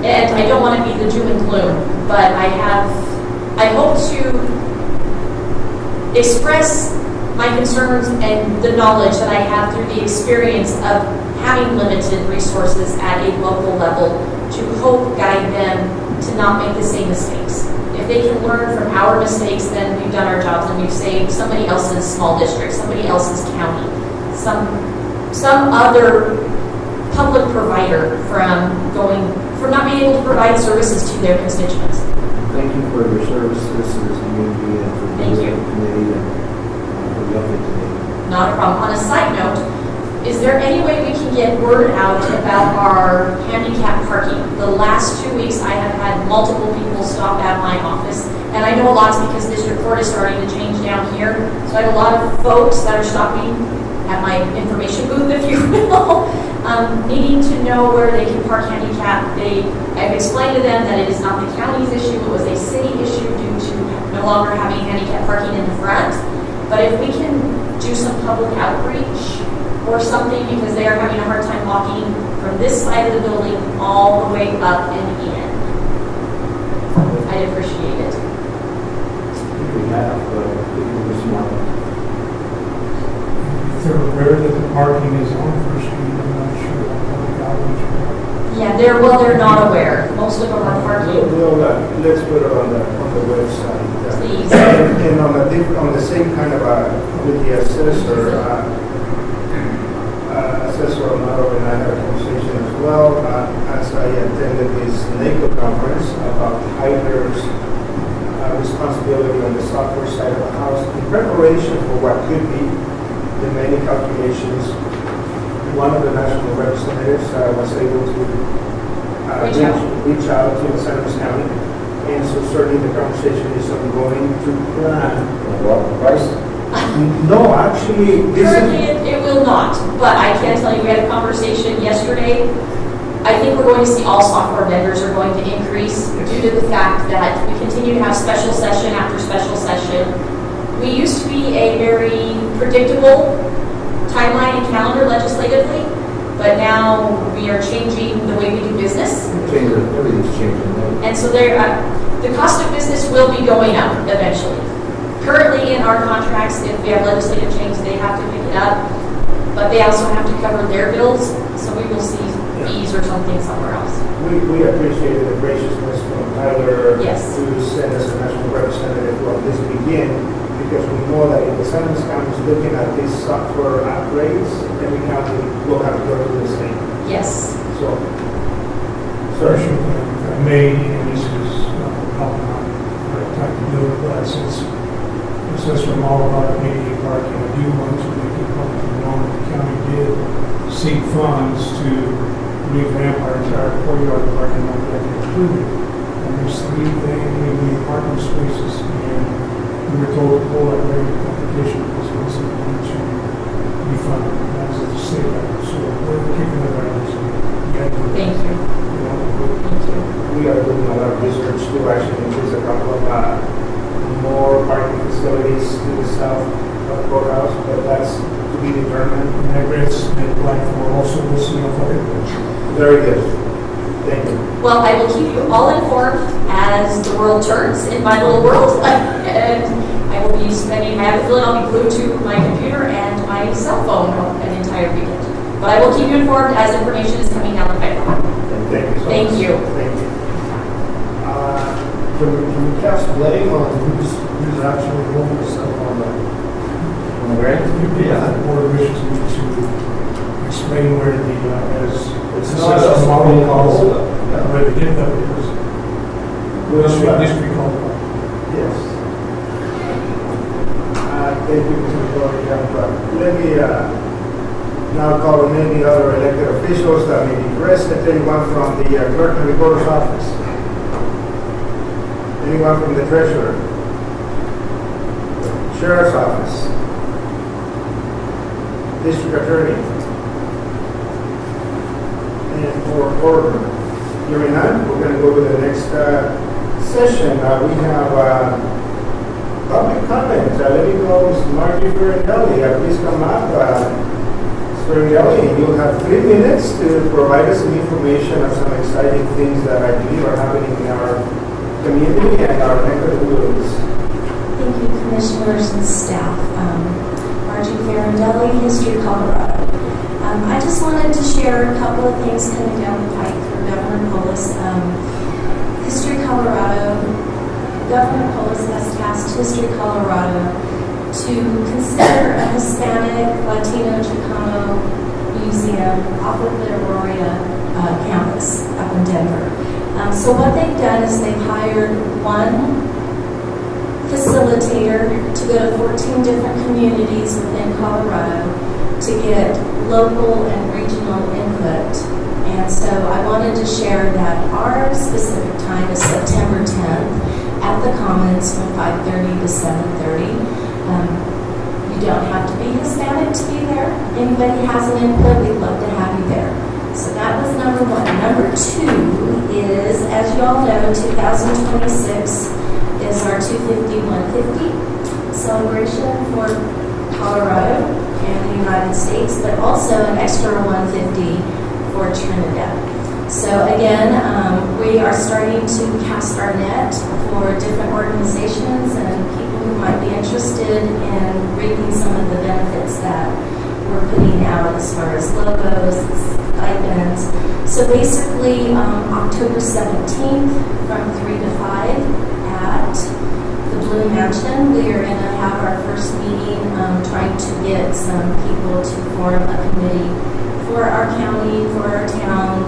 And I don't want to be the doom and gloom, but I hope to express my concerns and the knowledge that I have through the experience of having limited resources at a local level to help guide them to not make the same mistakes. If they can learn from our mistakes, then we've done our jobs and we've saved somebody else's small district, somebody else's county, some other public provider from not being able to provide services to their constituents. Thank you for your service to this community and for Thank the you. committee and for the update today. Not a problem. On a side note, is there any way we can get word out about our handicap parking? The last 2 weeks I have had multiple people stop at my office, and I know a lot's because District Court is starting to change down here, so I have a lot of folks that are stopping at my information booth, if you will. needing to know where they can park handicap. I've explained to them that it is not the county's issue, it was a city issue due to no longer having handicap parking in the front. But if we can do some public outreach or something, because they are having a hard time walking from this side of the building all the way up and in, I'd appreciate it. We have, people this morning. If they're aware that the parking is on First Street, I'm not sure what public outreach. Yeah, they're not aware. Most of them are parking. Let's put it on the website. Please. And on the same kind of, with the assessor, Assessor Amaro and I had a conversation as well, as I attended this NACO conference about Hyder's responsibility on the software side of the house in preparation for what could be the many calculations. One of the national representatives was able to reach out to the San Luis County, and so certainly the conversation is ongoing to plan. What price? No, actually, this Currently, is... it will not, but I can tell you, we had a conversation yesterday. I think we're going to see all software vendors are going to increase due to the fact that we continue to have special session after special session. We used to be a very predictable timeline and calendar legislatively, but now we are changing the way we do business. Everything's changing. And so the cost of business will be going up eventually. Currently in our contracts, if we have legislative change, they have to pick it up, but they also have to cover their bills, so we will see fees or something somewhere else. We appreciate the graciousness from Tyler Yes. to send us a national representative from this begin, because we know that if the San Luis County is looking at these software upgrades, every county will have to go through the same. Yes. So, Sir, sir, if I may, and this is helping out, type to do it, but since Assessor Amaro brought up ADA parking, I do want to make it publicly known that the county did seek funds to revamp our entire courtyard parking lot that included. And there's three parking spaces, and we were told to pull that rate application because it wasn't going to be funded as of the state level. So we're kicking it around. So Thank you. we are doing a lot of research to actually increase a couple of more parking facilities to the south of the courthouse, but that's to be determined. And that grants been applied for also this year for it. Very good. Thank you. Well, I will keep you all informed as the world turns in my little world. And I will be spending, I have a feeling I'll be glued to my computer and my cell phone an entire weekend. But I will keep you informed as information is coming down the pipeline. And thank you so Thank much. you. Thank you. Can we cast blame on who's actually holding us up on the grant? The board wishes me to explain where the, as It's not us. model calls, Yeah. where the gift of it is. District called. Yes. Thank you, Mr. President. Let me now call on any other elected officials that may be present. Anyone from the clerk and recorder's office? Anyone from the treasurer? Sheriff's office? District attorney? And for order. Hearing none, we're going to go to the next session. We have public comment. Let me go, Mr. Margie Ferrandelli. Please come up. Mr. Ferrandelli, you have 3 minutes to provide us some information of some exciting things that I believe are happening in our community and our neck of the woods. Thank you, commissioners and staff. Margie Ferrandelli, History Colorado. I just wanted to share a couple of things coming down the pike for Governor Polis. History Colorado, Governor Polis has tasked History Colorado to consider a Hispanic, Latino, Chicano museum off of the Aurora campus up in Denver. So what they've done is they've hired one facilitator to go to 14 different communities within Colorado to get local and regional input. And so I wanted to share that our specific time is September 10th at the Commons from 5:30 to 7:30. You don't have to be Hispanic to be there. Anybody has an input, we'd love to have you there. So that was number one. Number two is, as you all know, 2026 is our 250-150 celebration for Colorado and the United States, but also an extra 150 for Trinidad. So again, we are starting to cast our net for different organizations and people who might be interested in reaping some of the benefits that we're putting out as far as logos, stipends. So basically, October 17th from 3 to 5 at the Blue Mansion, we are going to have our first meeting trying to get some people to form a committee for our county, for our town,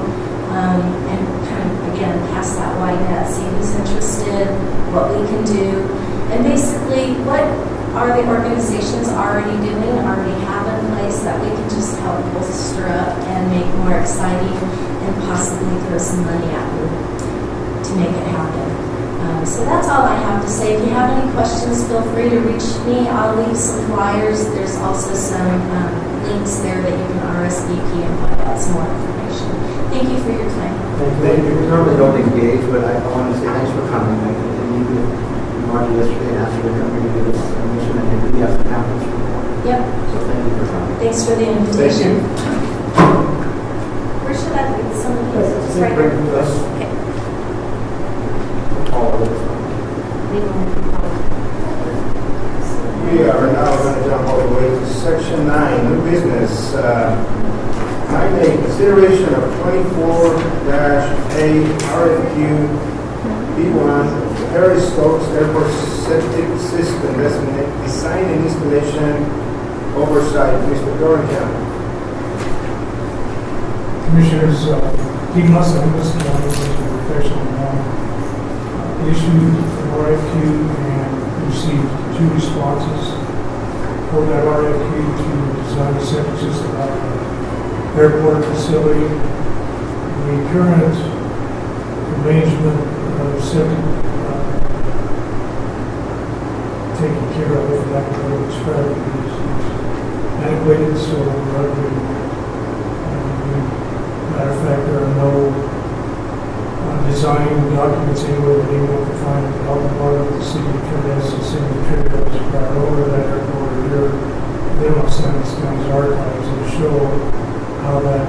and kind of, again, cast that wide net, see who's interested, what we can do, and basically what are the organizations already doing, already have in place that we can just help bolster up and make more exciting and possibly throw some money at them to make it happen. So that's all I have to say. If you have any questions, feel free to reach me. I'll leave some flyers. There's also some links there that you can RSVP and find out some more information. Thank you for your time. Thank you. We normally don't engage, but I want to say thanks for coming. And you Marty yesterday and asked you to come here to give us information, and you really have some happens. Yep. So thank you for coming. Thanks for the invitation. Thank Where should I leave some of these? Just right Bring here. with us. Okay. All of it. We are now going to jump all the way to section 9, new business. 9A, consideration of 24-A RFQ B1 Harry Stokes Airport Septic System Design and Installation Oversight. Mr. Dorrington. Commissioners, he must have missed one of the professional issued an RFQ and received 2 responses for that RFQ to design a septic system at the airport facility. The current arrangement of septic taken care of, if that were to describe it, is antiquated, so we're upgrading. Matter of fact, there are no design documents anywhere that anyone can find in the health department. The city of Trinidad, the city of Trinidad is prior over that airport here. They must send this county's archives and show how that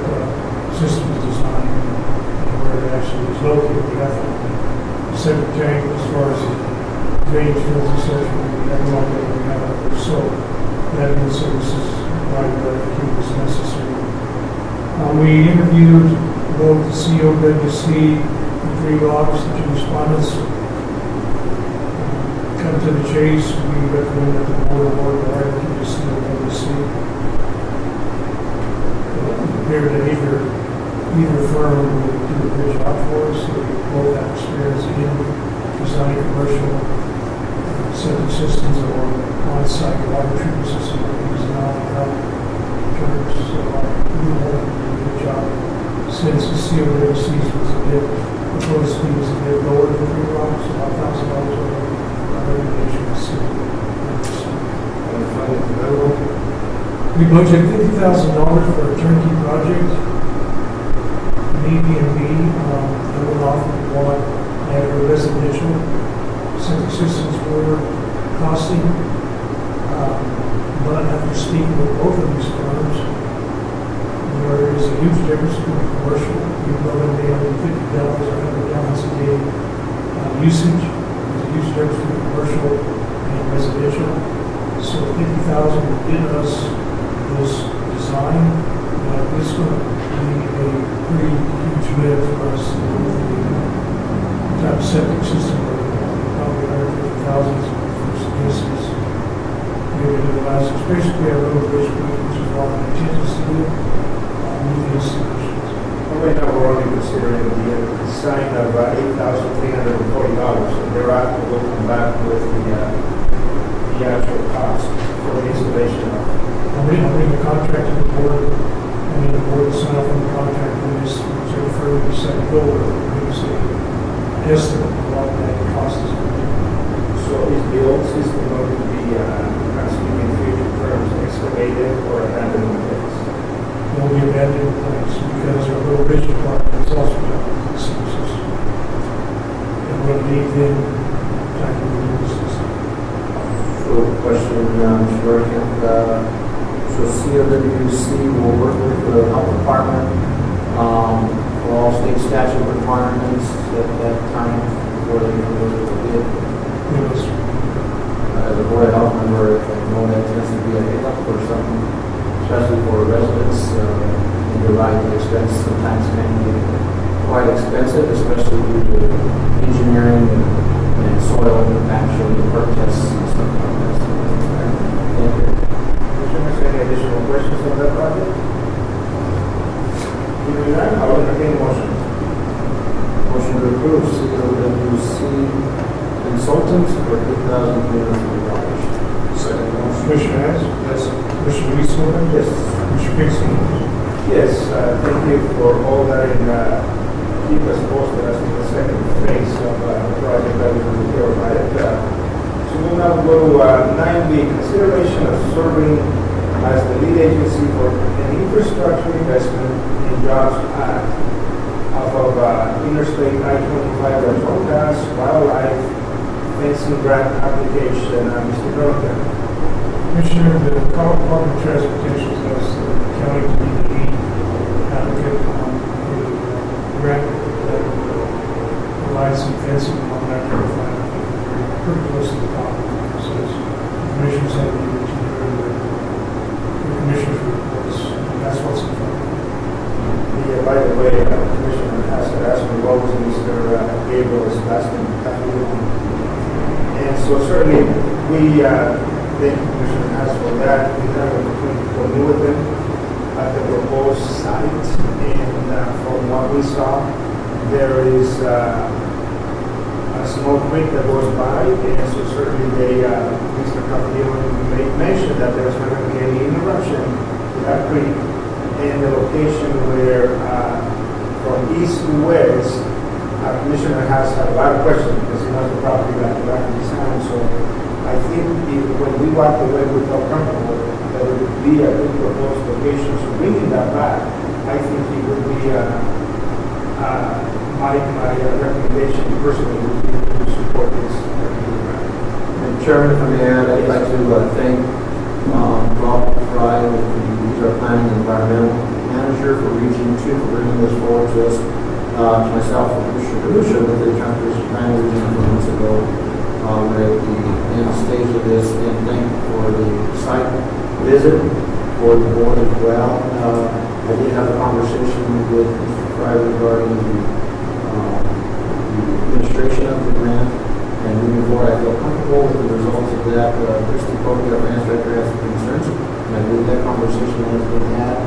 system is designed and where it actually is located. We have the septic tank as far as drainage fields, etc. We have no idea what we have out there. So that means services right where it is necessary. We interviewed both the COWC and 3 Rocks, the 2 respondents. Come to the chase, we recommend that the board award the RFQ to COWC. Appear that either firm will do a good job for us. They both have experience in designing commercial septic systems or on-site water treatment systems that we use now without terms. So we will do a good job. Since the COWC was a bit, proposed fee was a bit lower than 3 Rocks, about $1,000 over our recommendation was we budgeted $50,000 for a turnkey project. Airbnb, I went off and bought at a residential. Septic systems were costing, but after speaking with both of these firms, there is a huge difference between commercial. You go in there on 50 gallons or 100 gallons a day usage. There's a huge difference between commercial and residential. So 50,000 would get us this design. This would be a pretty huge win for us with the type of septic system. Probably 150,000 for suggestions. Maybe to the last, especially we have a little bridge, which is all the contingency with. Right now, we're only considering the design of $8,340, and thereafter we'll come back with the actual cost for the installation of. I'll bring the contract to the board, and then the board will sign off on the contract when it's referred to set go over. It's an estimate of what that cost is going to be. So is the old system going to be, speaking in future terms, excavated or abandoned in place? Will be abandoned in place because our Cool question, Mr. Burkamp. So COWC will work with the health department for all state statute requirements at that time before they come to the bid. Yes. As a board of health member, I know that tends to be a hiccup or something, especially for residents. And you're right, the expense sometimes can be quite expensive, especially due to engineering and soil compaction and perk tests and stuff like that. So, thank you. Commissioners, any additional questions on that project? Hearing none, I will entertain a motion. Motion to approve COWC consultants for $2,300. Second motion. Commissioner Hess? Yes. Commissioner Eastman? Yes. Commissioner Pixley? Yes, thank you for all that and keep us posted as to the second phase of the project that we will hear about it. So we'll now go to 9B, consideration of serving as the lead agency for an infrastructure investment in Jobs Act off of Interstate I-25 Road Pass Wildlife Fencing Grant Application. Mr. Burlington. Commissioner, the Department of Transportation has the county to be the lead applicant on the grant that provides some fencing on that profile, pretty close to the top. So it's, the commissioners have the engineer and the commissioners reports, and that's what's in front of them. Yeah, by the way, Commissioner has asked me what was Mr. Gabriel's last name. And so certainly we thank you, Commissioner Hess, for that. We have an opportunity to meet with them at the proposed site. And from what we saw, there is a small creek that goes by. And so certainly they, Mr. Capillo mentioned that there's not going to be any interruption to that creek. And the location where from east to west, Commissioner has had a lot of questions because he knows the property back in his hand. So I think when we walked away, we felt comfortable that it would be a good proposed location. So bringing that back, I think it would be my recommendation personally would be to support this. And Chairman, if I may add, I'd like to thank Rob Fry, who's our planning and environmental manager, for reaching to bringing this forward to us. To myself and Commissioner Galusha with the Transportation Planning Region a few months ago. We're at the end stage of this, and thank you for the site visit for the board as well. I did have a conversation with Mr. Fry regarding the administration of the grant, and moving forward, I feel comfortable with the results of that. Christy Polk, our finance director, has some concerns, and I believe that conversation has been had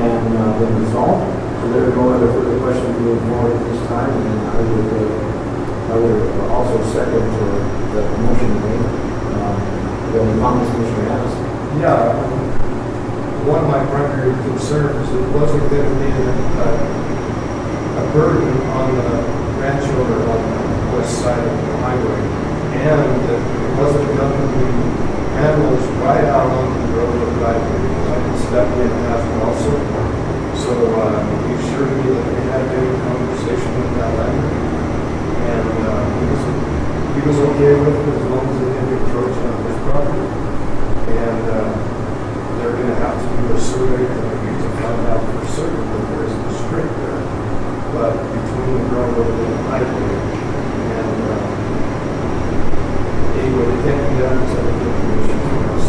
and been resolved. So there are no other further questions moving forward at this time, and I would also second the motion made. The only comments, Commissioner Adams? Yeah, one of my primary concerns, it wasn't going to be a burden on the ranch owner on the west side of the highway, and that it wasn't going to be animals right out on the road of the highway. I can step in and ask also. So he assured me that we had a conversation with that landlord, and he was okay with it as long as it didn't encroach on his property. And they're going to have to do a survey to find out for certain that there is a street there, but between the railroad and the highway. And anyway, they can't do that until they get permission from us.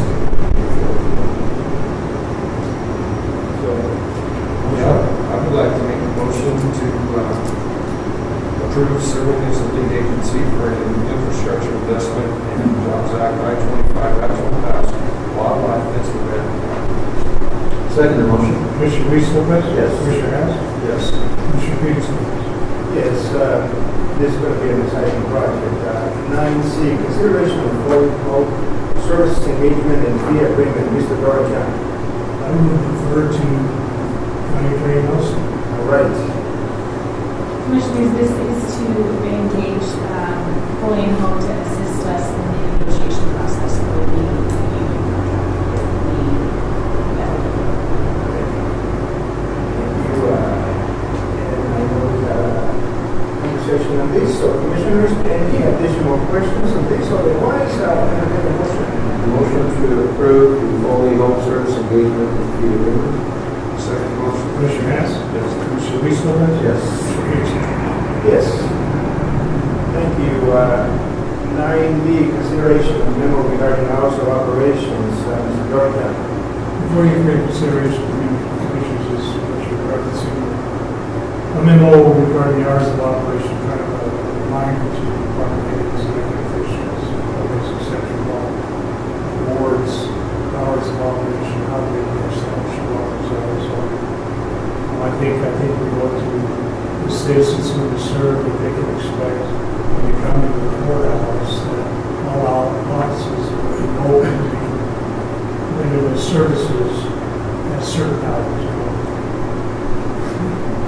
So, yeah, I would like to make a motion to approve serving as a lead agency for an infrastructure investment in Jobs Act I-25 Actual Pass Wildlife Fencing Grant. Second the motion. Commissioner Reese Lopez? Yes. Commissioner Hess? Yes. Commissioner Peterson? Yes, this is going to be an exciting project. 9C, consideration of full service engagement and fee agreement. Mr. Burlington. I would defer to County Attorney Nelson. All right. Commissioners, this is to engage Pauline Home to assist us in the negotiation process for the union contract with the government. Thank you. And I know we had a conversation on this. So, commissioners, any additional questions on this? Otherwise, I'll entertain a motion. to approve the Foley Home Service Engagement and Fee Agreement. Second motion. Commissioner Hess? Yes. Commissioner Luis Lopez? Yes. Commissioner Peterson? Yes. Thank you. 9B, consideration of memo regarding hours of operations. Mr. Dorota. Before you make consideration of the commissioners, is what you're referencing. A memo regarding the hours of operation, kind of a reminder to department heads, elected officials, others, et cetera, about boards, hours of operation, how they establish those hours. So, I think we want to the citizens who we serve, that they can expect when they come into the courthouse that all our offices are open to limited services at certain hours.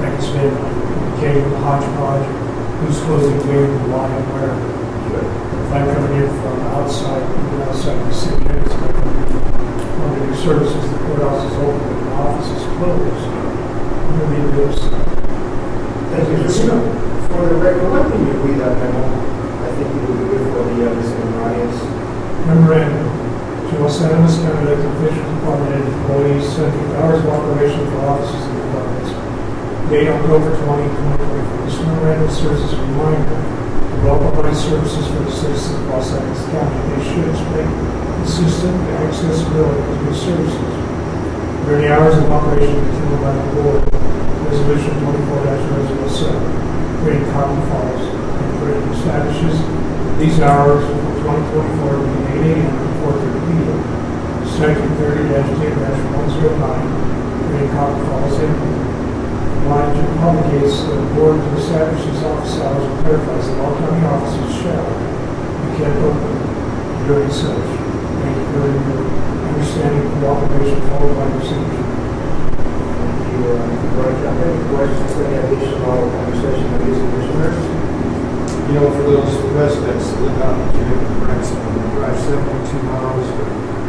Like it's been became a hodgepodge, who's closing when, why, and where. If I'm coming in from outside, even outside the city limits, I'm coming in on the new services, the courthouse is open, but the office is closed. Really lives. Thank you, Justina. For the record, why didn't you read that memo? I think it would be good for the listening audience. Memorandum. To Los Angeles County elected officials, department head, employees, subject to hours of operation for offices and departments. Date October 20, 2024. This memorandum serves as a reminder of all provided services for the citizens of Los Angeles County. They should expect consistent accessibility to these services. During the hours of operation determined by the board, Resolution 24-007, creating common files and creating establishes these hours for 2024 between 8 a.m. and 4:30 p.m. Section 30-10-109, creating common files in line to promulgates the board to establish these office hours and clarifies that all county offices shall be kept open during such. Thank you for your understanding and cooperation followed by your signature. Thank you, Mr. Dorota. Any questions, any additional conversation with these commissioners? You know, for those residents that live out in Jamaica, Branson, and drive 72 miles or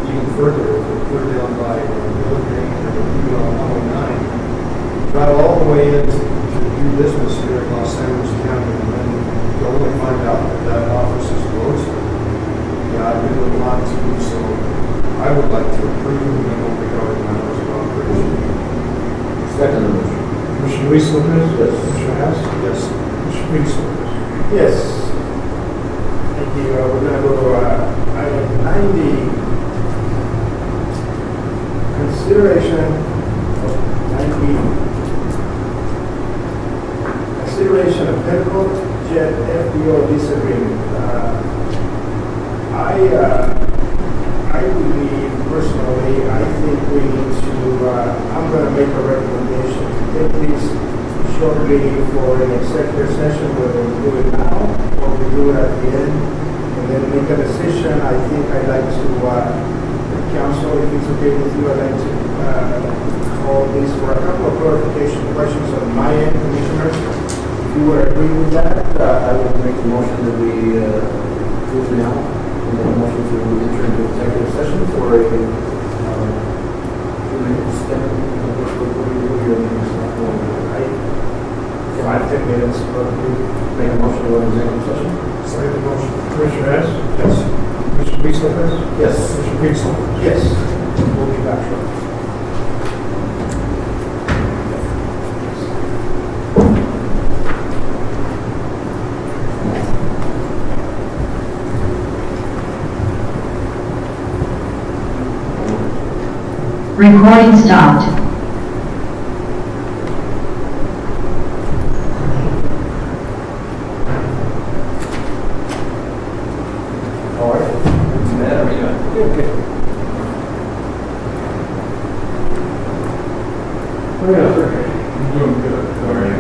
even further, if they're clear down by Military or even on 109, drive all the way in to do business here in Los Angeles County, and then you only find out that that office is closed. Yeah, I've been with a lot too, so I would like to approve the memo regarding hours of operation. Second motion. Commissioner Luis Lopez? Yes. Commissioner Hess? Yes. Commissioner Peterson? Yes. Thank you. We're going to go to item 90. Consideration of 90. Consideration of Pinnacle Jet FBO lease agreement. I believe personally, I think we need to, I'm going to make a recommendation to take this short meeting for an executive session, whether we do it now or we do it at the end, and then make a decision. I think I'd like to, council, if it's okay with you, I'd like to call this for a couple of clarification questions on my end, commissioners. If you would agree with that, I will make the motion that we approve now, and then a motion to enter into executive session for a 2 minutes, then I 5-10 minutes, but make a motion to go into executive session. Second motion. Commissioner Hess? Yes. Commissioner Luis Lopez? Yes. Commissioner Peterson? yes, we'll be back shortly. Recording stopped. All right. Yeah, we got it. Okay. Oh, yeah, sir. I'm doing good. How are you?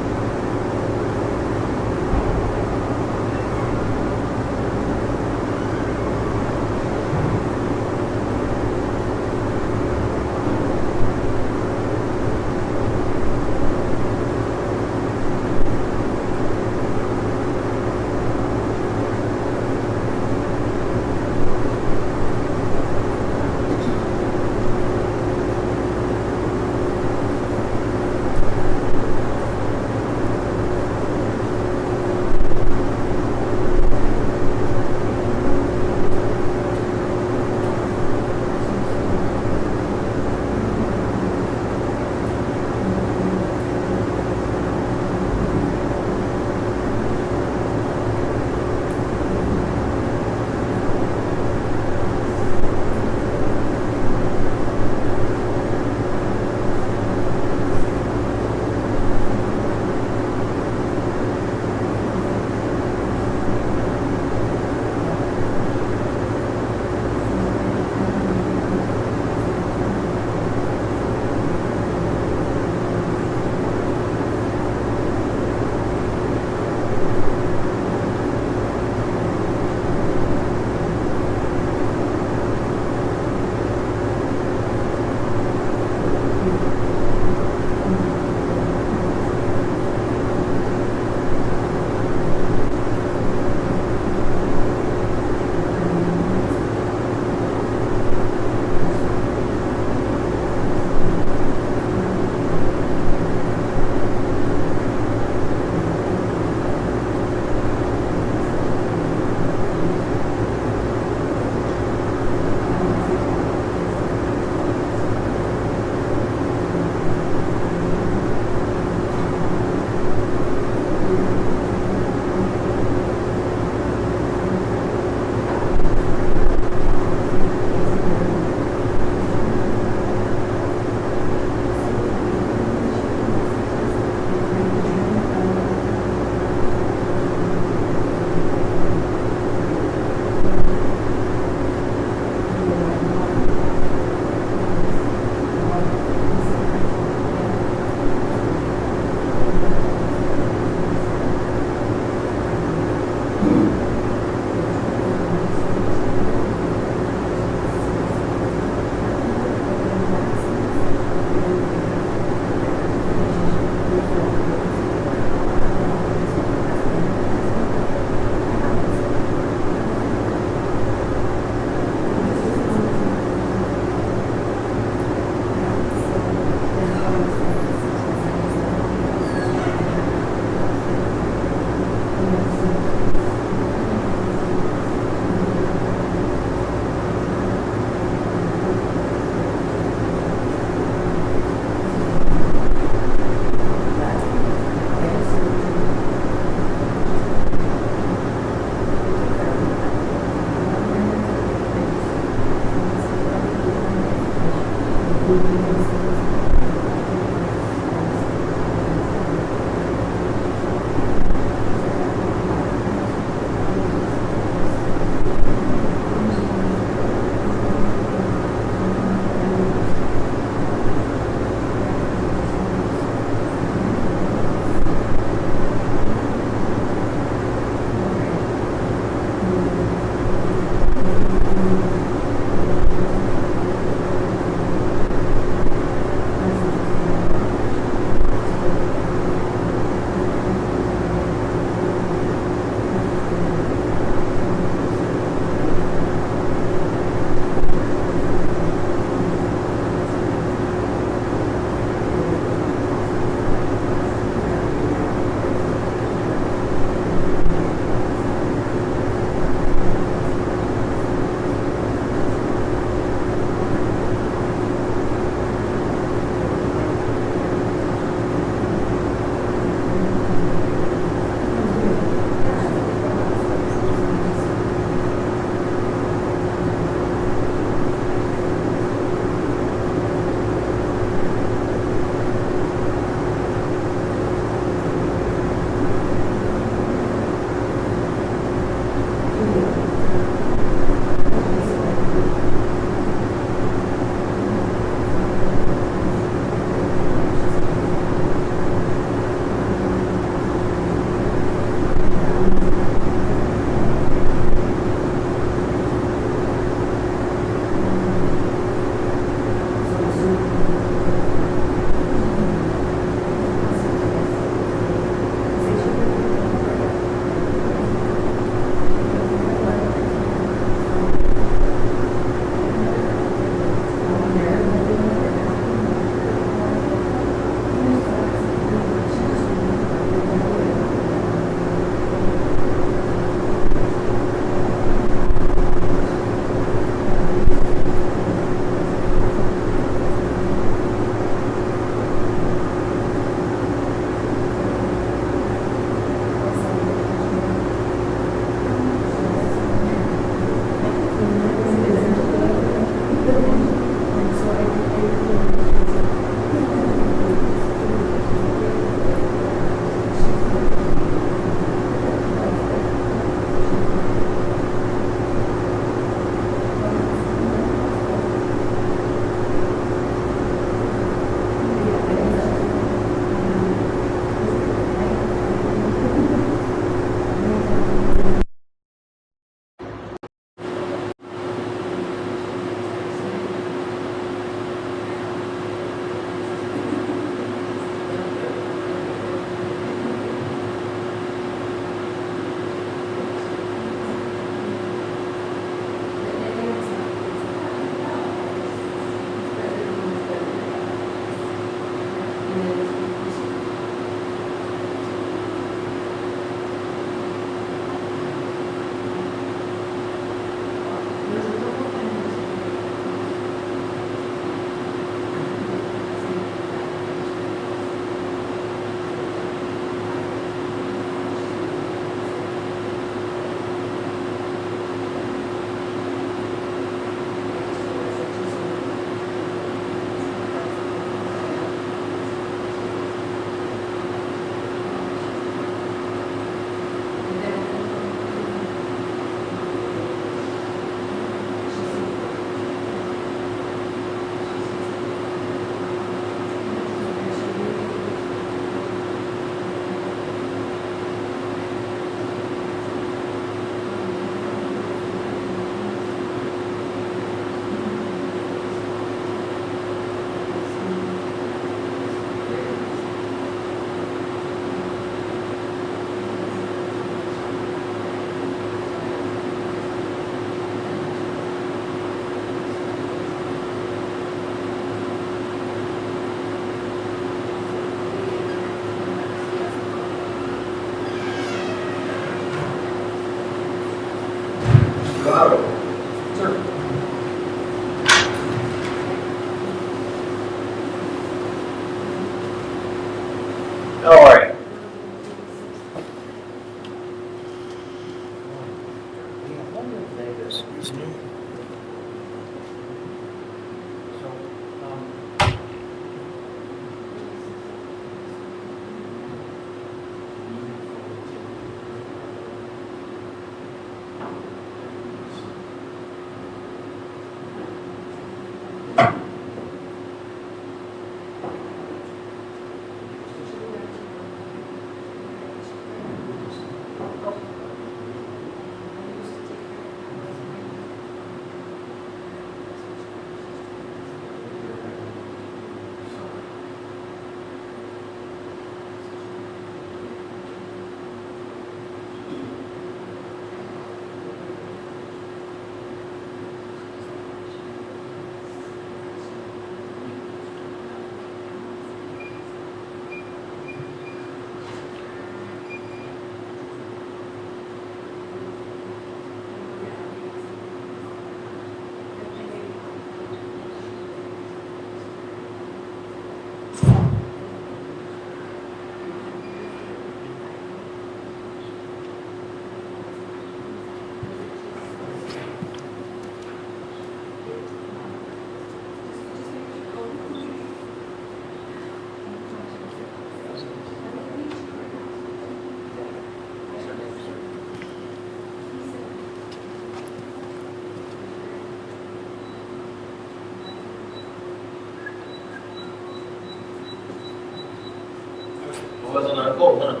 Wasn't on cold, huh?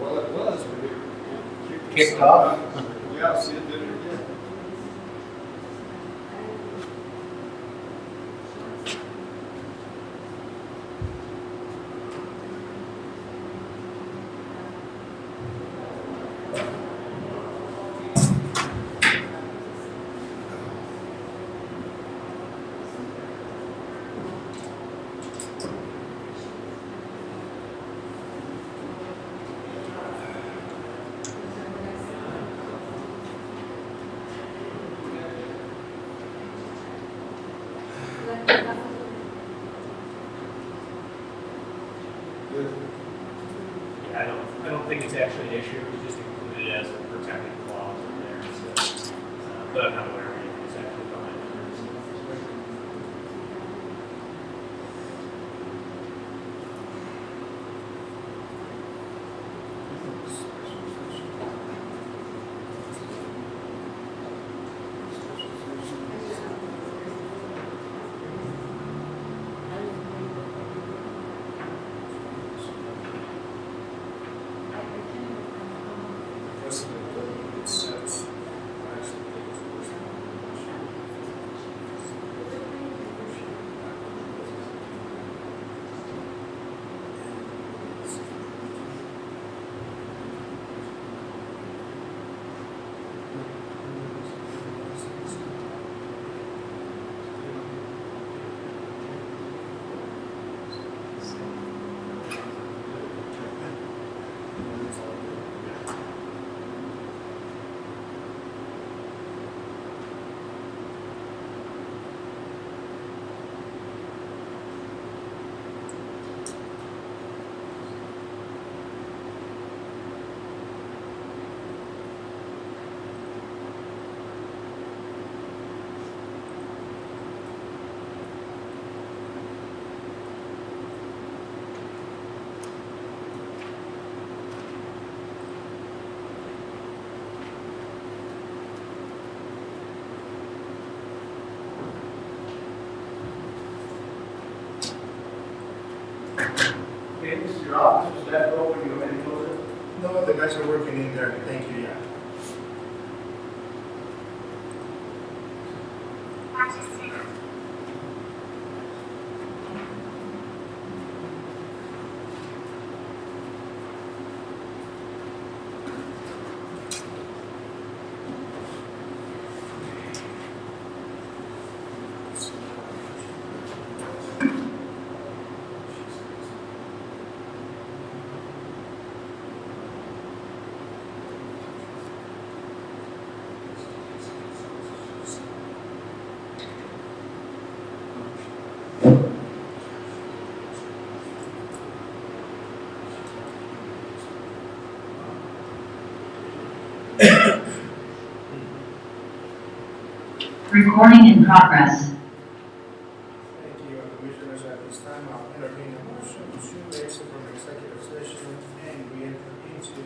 Well, it was, but it Kicked off? Yeah, see, it did it again. Yeah, I don't think it's actually an issue, we just included it as a protected clause in there, so, but I'm not aware of anything that's actually behind it. Okay, this is your office, is that open, you want me to close it? No, the guys are working in there. Thank you, yeah. Recording in progress. Thank you, Commissioners. At this time, I'll entertain a motion to exit from executive session and we enter into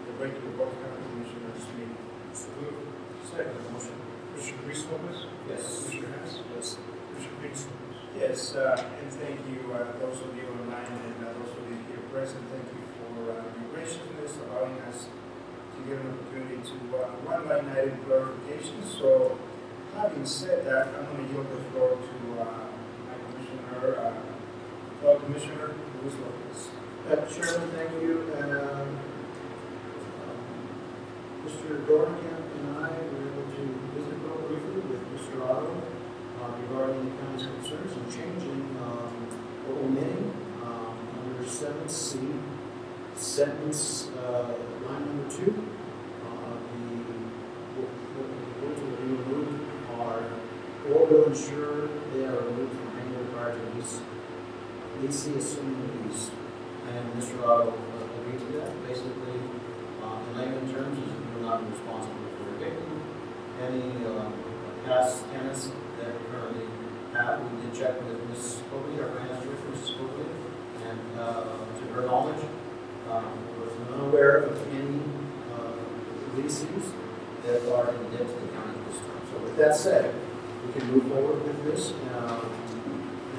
the regular Board of County Commissioners meeting. Second motion. Commissioner Reese Lopez? Yes. Commissioner Hess? Yes. Commissioner Reese? Yes, and thank you, those of you online and those of you here present, thank you for your graciousness, allowing us to get an opportunity to one line item clarification. So, having said that, I'm going to yield the floor to my commissioner, Commissioner Luis Lopez. Chairman, thank you. Mr. Dornkamp and I were able to visit real briefly with Mr. Otto regarding the county's concerns and changing or omitting under 7C, sentence line number 2. The words that we removed are, or will ensure they are removed from any prior to leasing, assuming lease. And Mr. Otto agreed to that. Basically, in layman terms, is we're not responsible for evicting any past tenants that we currently have. We did check with Ms. Cobley, our manager, Mrs. Cobley, and to her knowledge, we're unaware of any leases that are in debt to the county at this time. So with that said, we can move forward with this.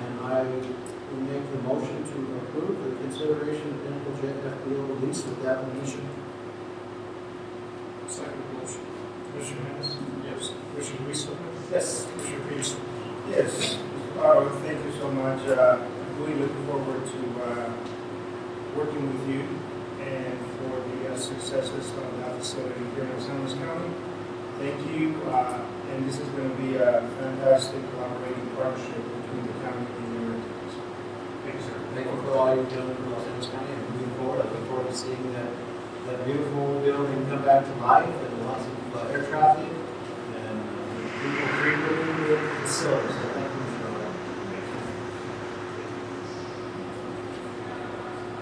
And I We make the motion to approve the consideration of Pinnacle Jet FBO lease with that condition. Second motion. Commissioner Hess? Yes. Commissioner Luisa? Yes. Commissioner Peterson? Yes, Mr. Barrow, thank you so much. I'm really looking forward to working with you and for the successes of that facility here in San Luis County. Thank you, and this is going to be a fantastic collaborating partnership between the county and the universities. Thank you, sir. Thank you for all you're doing for Los Angeles County and moving forward. I look forward to seeing that beautiful building come back to life and lots of air traffic and people frequenting the facility. So thank you for that.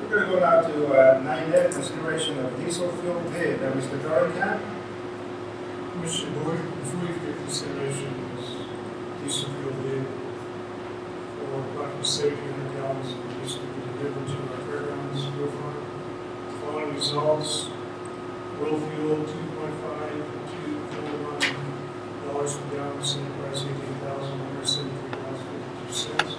We're going to go now to 9F, consideration of diesel fuel bid. Mr. Dorncamp? Commissioner Boyd, before you get consideration of this diesel fuel bid for approximately 1,700 gallons of diesel to be delivered to our fairgrounds fuel farm. Following results, world fuel 2.5 to $2.41 per gallon, selling price $18,173.52.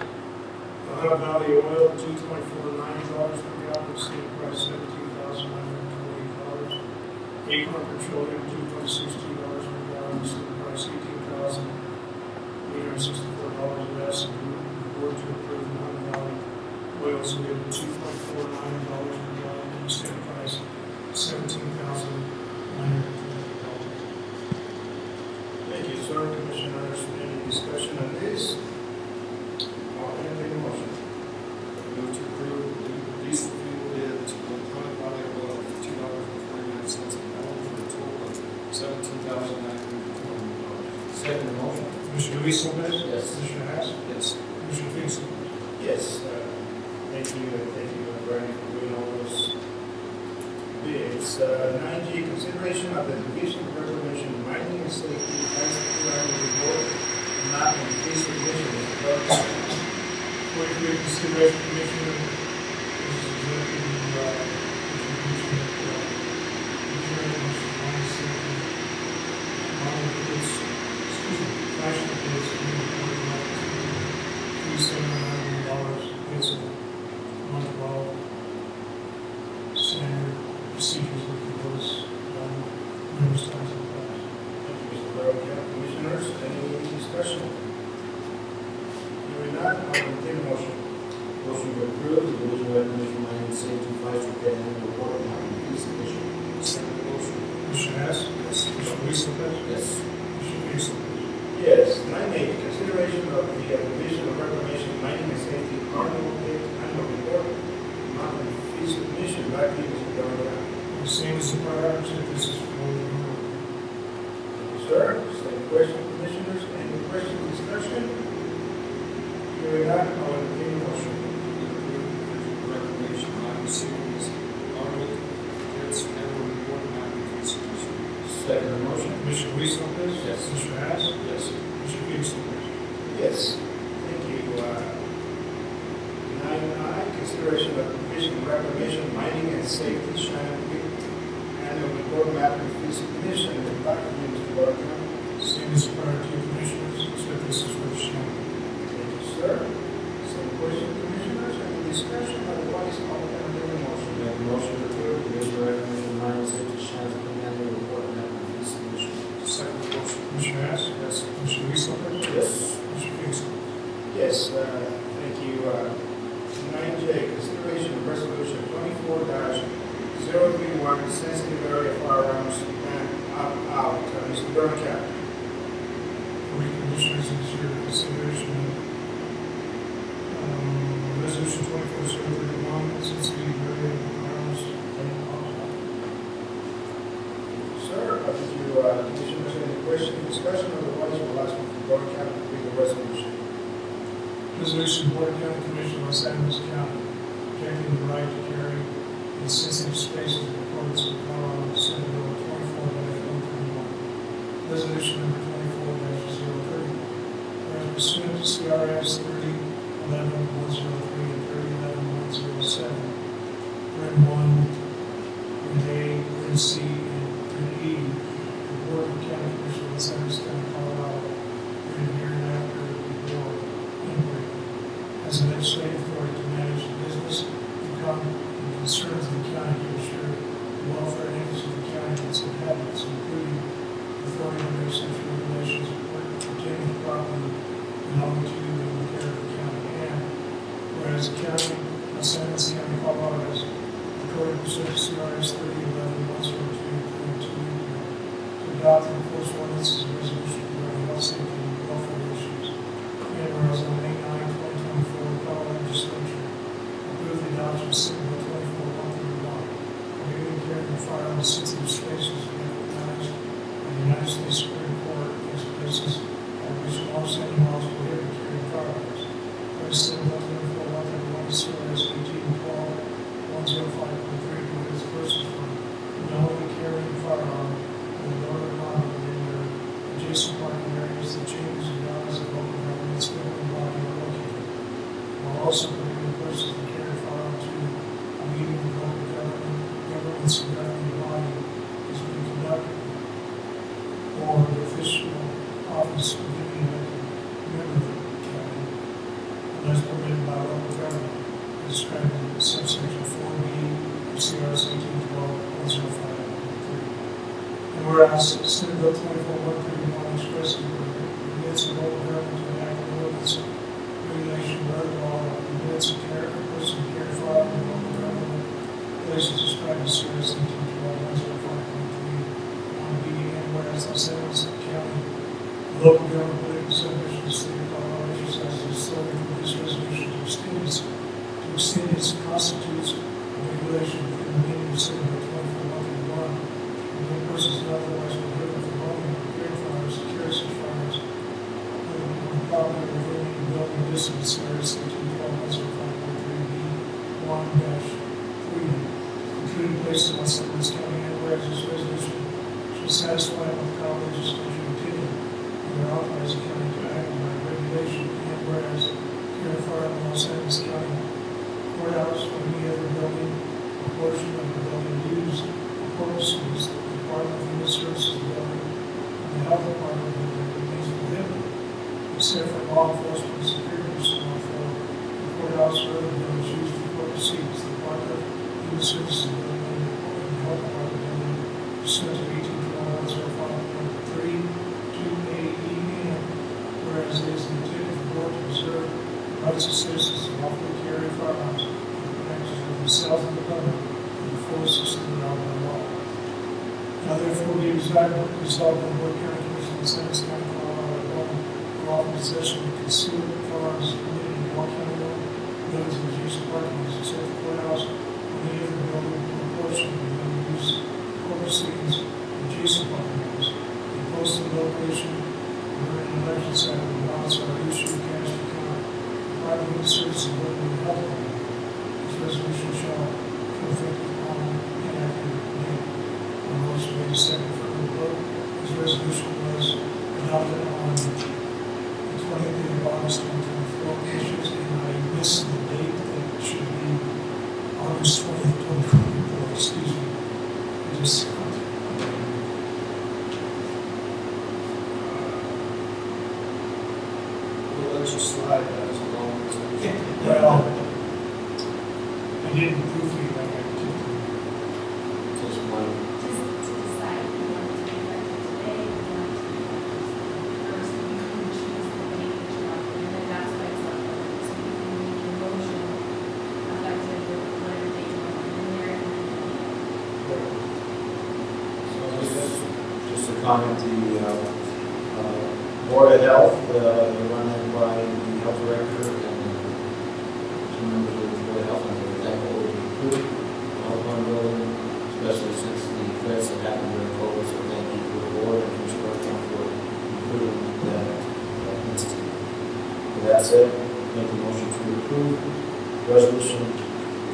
Ohio Valley Oil 2.49 per gallon, selling price $17,928. Acorn Petroleum, $2.62 per gallon, selling price $18,864 less. And the board to approve Mountain Valley Oil's bid of $2.49 per gallon, selling price $17,920. Thank you, sir. Commissioners, any discussion on this? I'll entertain a motion. Move to approve the diesel fuel bid to Ohio Valley Oil for $2.49 a gallon for a total of $17,920. Second motion. Commissioner Luis Lopez? Yes. Commissioner Hess? Yes. Commissioner Peterson? Yes, thank you, Bernie, for doing all those bids. 9G, consideration of the Division of Reclamation, Mining and Safety, Annual Report, not in case of mission. For your consideration, Commissioner, this is exactly the contribution that flashing bids being reported up to $3,790 bids of 112 standard procedures that the board has done numerous times in the past. Thank you, Mr. Berocamp. Commissioners, any discussion? Hearing none, I'll entertain a motion. Motion to approve the Division of Reclamation Mining and Safety Vice Prepared Annual Report on Mountain Police Commission. Second motion. Commissioner Hess? Yes. Commissioner Luis Lopez? Yes. Commissioner Peterson? Yes, 9H, consideration of the Division of Reclamation, Mining and Safety Annual Report, Mountain Fees Commission. Back to you, Mr. Berocamp. The same as the prior, except this is for the Sir, same question, commissioners, any questions, discussion? Hearing none, I'll entertain a motion. Reclamation, Mining, Safety, August, Annual Report, Mountain Police Commission. Second motion. Commissioner Luis Lopez? Yes. Commissioner Hess? Yes. Commissioner Peterson? Yes, thank you. 9I, consideration of Division of Reclamation, Mining and Safety, Shannon Creek, Annual Report, Map and Fees Commission. Back to you, Mr. Berocamp. Same as the prior two commissioners, except this is for the Shannon. Thank you, sir. Same question, commissioners, any discussion? Otherwise, I'll entertain a motion. Make a motion to approve the Division of Reclamation Mining and Safety Shannon Creek Annual Report on Mountain Police Commission. Second motion. Commissioner Hess? Yes. Commissioner Luis Lopez? Yes. Commissioner Peterson? Yes, thank you. 9J, consideration of resolution 24-031, sensitive area firearms ban out. Mr. Berocamp. For your commissioners, is your consideration resolution 24-031, since the area of firearms Sir, did you, commissioners, any question, discussion? Otherwise, we'll ask Mr. Berocamp to read the resolution. Resolution Board of County Commission, Los Angeles County, protecting the right to carry in sensitive spaces in accordance with Colorado Senate Bill 24-131. Resolution number 24-030. Whereas pursuant to CRS 3011-103 and 3011-107, Rim 1, Rim A, Rim C, and Rim E, the Board of County Commission, Los Angeles County, Colorado, and hereinafter the board, as a legislative authority adopt and enforce ordinances and resolutions regarding health, safety, and welfare issues. And whereas on May 9, 2024, the Colorado Legislature approved the adoption of Senate Bill 24-131, prohibiting carrying of firearms in sensitive spaces and recognized by the United States Supreme Court as places at which long-standing laws prohibit carrying firearms. Whereas Senate Bill 24-131 is CRS 18-12-105.3 prohibits persons from knowingly carrying a firearm in the northern line in their adjacent parking areas, the chambers and grounds of local governments, governing body are located, while also prohibiting persons from carrying a firearm to a meeting of local governments and governing body is being conducted, or the official office of any member of the county, unless permitted by local government, as described in subsection 4B of CRS 18-12-105. And whereas Senate Bill 24-131 expressly permits a local government to enact an ordinance, regulation, or other law that permits a person to carry a firearm in local government places described in CRS 18-12-105.3 on B, and whereas Los Angeles County, the local government political subdivision of the state of Colorado exercises authority for this resolution to extend its constitutes a regulation within the meaning of Senate Bill 24-131. When persons not otherwise prohibited from owning or carrying firearms to carry such firearms on property or within any building distance, CRS 18-12-105.3B1-3, including places on St. Louis County, and whereas this resolution shall satisfy with the Colorado Legislature opinion and authorize the county to act by regulation, and whereas carrying a firearm in Los Angeles County courthouse or any other building or portion of the building used for purposes the Department of Human Services building and the Health Department building remains prohibited, except for law enforcement, security personnel for the courthouse or other buildings used for purposes the Department of Human Services building and the Health Department building pursuant to 18-12-105.3 2AEN, whereas it is intended for the board to preserve the rights of citizens to lawfully carry firearms in connection with themselves and the public in the fullest extent of the law. Now therefore be resolved by the Board of County Commission of the St. Louis County, Colorado, for lawful possession of concealed firearms is permitted in all county-owned buildings and adjacent parking areas except the courthouse or any other building or portion of the building used for proceedings adjacent parking areas. A posted location during an election cycle, the ballots are issued cash to count. Department of Human Services building and health department. This resolution shall come effective upon enacted date. On motion made second for the vote. This resolution was adopted on the 20th day of August 2024. Issues, and I missed the date that it should be August 20th, 2024. Excuse me. I just We'll let you slide that as long as we can. well, I didn't proofread like I did. Just one. Just to decide if you want to be effective today, if you want to be effective first, you can choose the date that you want, and then that's why it's up there. So you can make a motion effective with whatever date you want in there, and then Just to comment, the Board of Health, they're run by the health director and two members of the Board of Health, and we're thankful to include the health building, especially since the threats that happened during COVID. So thank you to the board and Commissioner Brown for including that institute. With that said, make the motion to approve resolution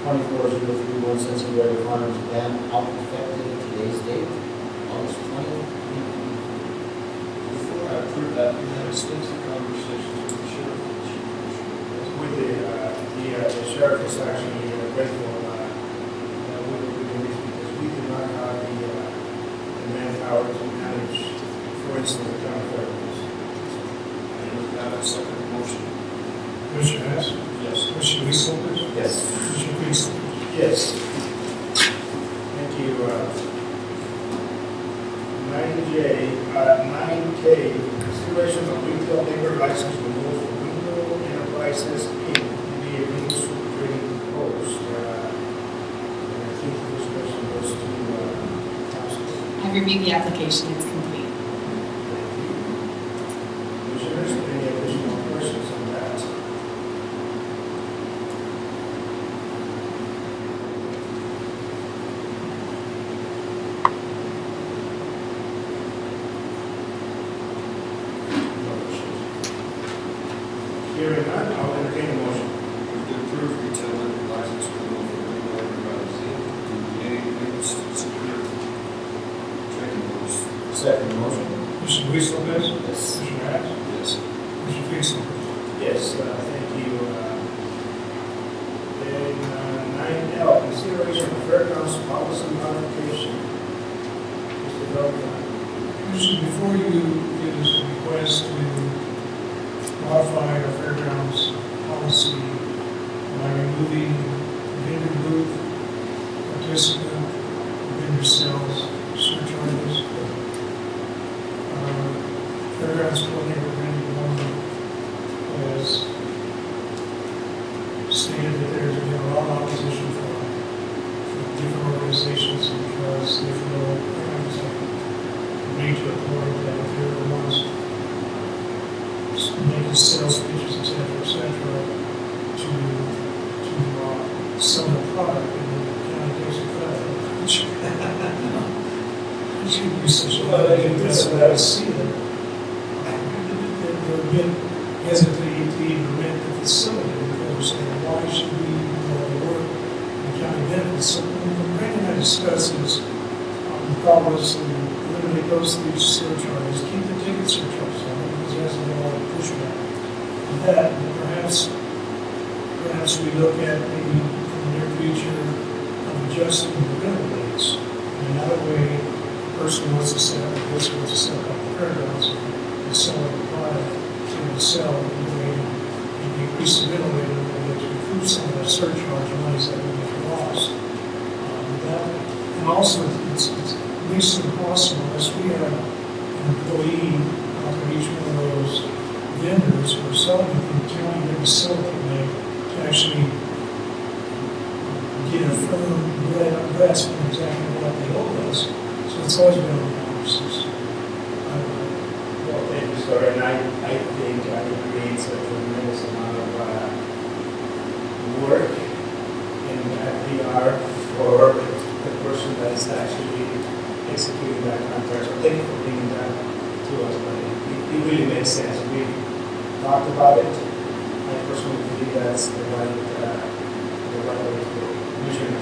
24-031, sensitive regular firearms ban out effective today's date, August 20th. Before I approve that, we had extensive conversations with the sheriff and the chief commissioner. With the sheriff is actually grateful with this because we do not have the manpower to manage, for instance, the county fairgrounds. And with that, I second the motion. Commissioner Hess? Yes. Commissioner Easterly? Yes. Commissioner Priest? Yes. Thank you. 9K, consideration of retail liquor license renewal for Window Enterprises, Inc., the municipal trading post. And I think this question goes to council. I reviewed the application, it's complete. second the motion. Commissioner Luis Lopez. Yes. Commissioner Hatch. Yes. Commissioner Fix. Yes, thank you. Then 9L, consideration of fairgrounds policy modification. Mr. Beltran. Commissioner, before you give us a request to modify our fairgrounds policy by removing vendor booth, participant, vendor sales, surcharges, fairgrounds coordinator Randy Warren has stated that there's been a lot of opposition from different organizations because they feel fairgrounds have agreed to a point that if they're the ones making sales pitches, et cetera, to sell the product, and then the county takes a cut of it, which shouldn't be such a bad idea. That's what I see it. They're a bit hesitant to even rent the facility because they're saying, why should we do all the work in county benefits? So when Brandon and I discuss is the progress and eliminate those three surcharges, keep the ticket surcharges on it because he hasn't been a lot of pushback on that. And perhaps we look at maybe in the near future of adjusting the rental rates. And another way, the person wants to set up, the person wants to set up the fairgrounds and sell the product to sell and increase the rental rate and to improve some of that surcharge monies that we make lost. And also, it's at least impossible unless we have an employee out of each one of those vendors who are selling it in the county, they facilitate to actually get a firm grasp on exactly what they owe us. So it's always been on the conversation. Well, thank you, sir. And I think it creates a tremendous amount of work and PR for the person that is actually executing that contract. So thank you for bringing that to us. But it really makes sense. We talked about it. I personally believe that's the right way to go. Commissioner.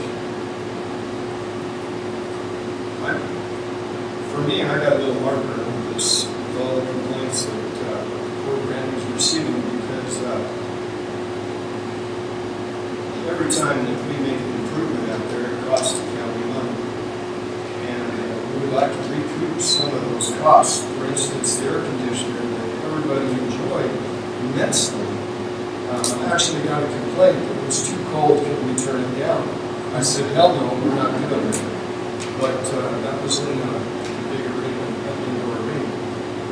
For me, I got a little heartburn with this, with all the complaints that Fort Brandon is receiving because every time that we make an improvement out there, it costs the county money. And we would like to recoup some of those costs. For instance, the air conditioner that everybody enjoyed immensely. I actually got a complaint that it was too cold, can we turn it down? I said, hell no, we're not doing it. But that was in a big arena, an indoor arena.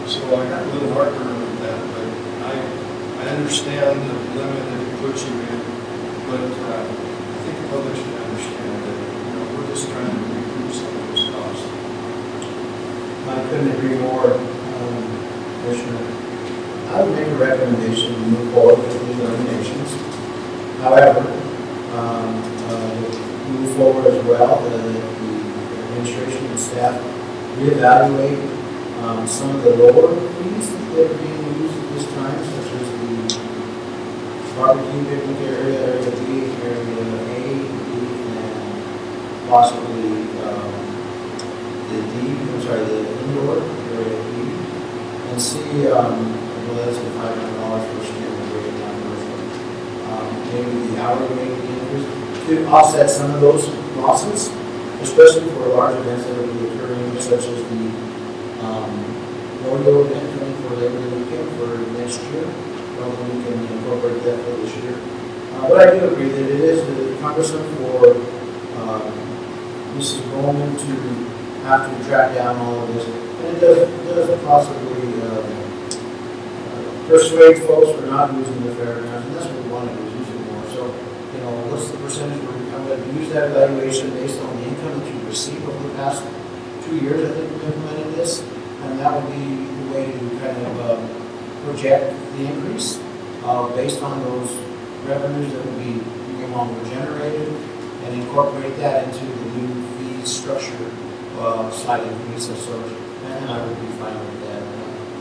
So I got a little heartburn with that, but I understand the limit that it puts you in. But I think the public should understand that, we're just trying to recoup some of those costs. I couldn't agree more, Commissioner. I would make a recommendation to move forward with these eliminations. However, move forward as well, the administration and staff reevaluate some of the lower fees that are being used at this time, such as the barbecue picnic area, area B, area A, B, and possibly the indoor area B, and see, that's the $500 for standard rate, maybe the hourly rate increase to offset some of those losses, especially for large events that will be occurring, such as the rodeo event coming for Labor Day weekend for next year. Hopefully we can incorporate that for this year. But I do agree that it is cumbersome for Mrs. Bowman to have to track down all of this, and it does possibly persuade folks for not using the fairgrounds, and that's what we want to do, is use it more. So, what's the percentage? I'm going to use that evaluation based on the income that you've received over the past 2 years. I think we've implemented this, and that would be the way to kind of project the increase based on those revenues that would be no longer generated, and incorporate that into the new fee structure, slight increase of sort, and I would be fine with that.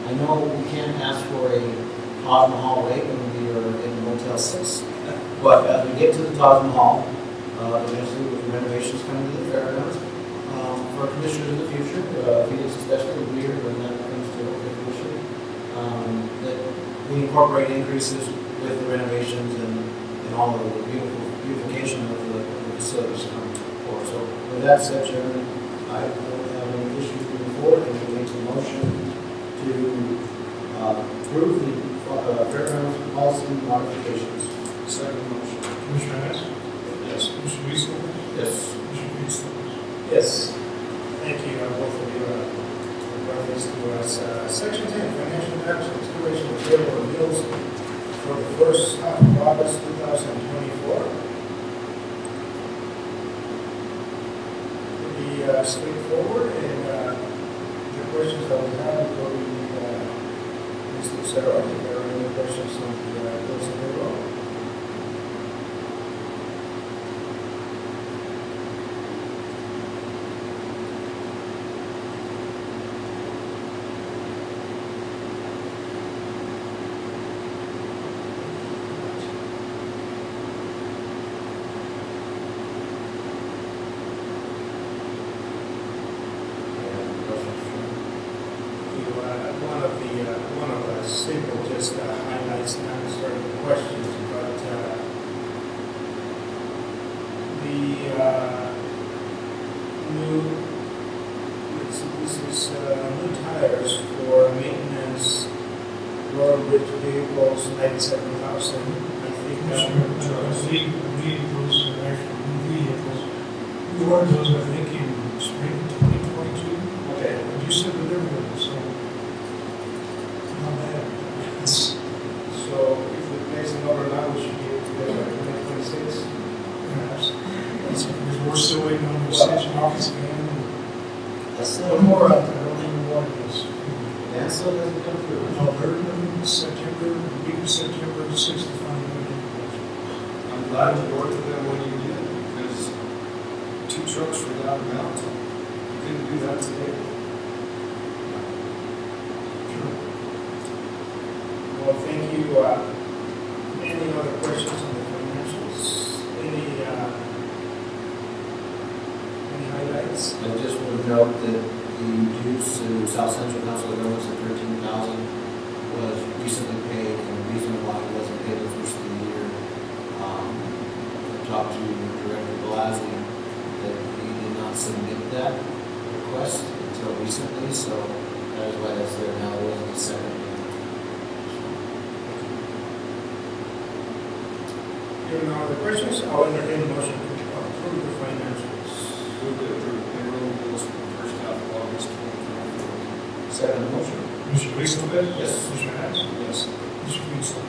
I know we can't ask for a Taj Mahal rate when we are in Motel 6, but as we get to the Taj Mahal, eventually with renovations coming to the fairgrounds, for commissioners in the future, Felix especially, weird when that comes to open commission, that we incorporate increases with the renovations and all of the beautification of the facilities coming forward. So with that said, Chairman, I don't have any issues moving forward, and we make the motion to approve the fairgrounds policy modifications. Second motion. Commissioner Hess? Yes. Commissioner Weasley? Yes. Commissioner Peterson? Yes. Thank you, both of you, for bringing this to us. Section 10, financial matters, consideration of payroll and bills for the first half of August 2024. It'll be straightforward, and the questions that we have before we Mr. Sarah, if there are any questions on the bills and payroll. One of the simple, just highlights, not certain questions, but this is new tires for maintenance, road bridge vehicles, 97,000. I think that I believe those are actually new vehicles. We ordered those, I think, in spring 2022. okay. And you said delivery them, so not bad. So if we place an order now, we should be able to get it by 2026. Perhaps. Because we're still waiting on the extension office again. That's One more out there, I don't even know what it is. And so doesn't come through. No, they're in September, week of September 6th to find out. I'm glad you ordered them when you did, because 2 trucks for that amount, you couldn't do that today. Well, thank you. Any other questions on the financials? Any highlights? I just want to note that the dues to South Central Council of Governments of 13,000 was recently paid, and the reason why it wasn't paid the first of the year, I talked to Director Blasey, that he did not submit that request until recently, so that is why that's there now. It wasn't the second year. If no other questions, I'll entertain a motion to approve the financials. Move to approve payroll bills for the first half of August 2024. Second motion. Commissioner Weasley? Yes. Commissioner Hess? Yes. Commissioner Peterson?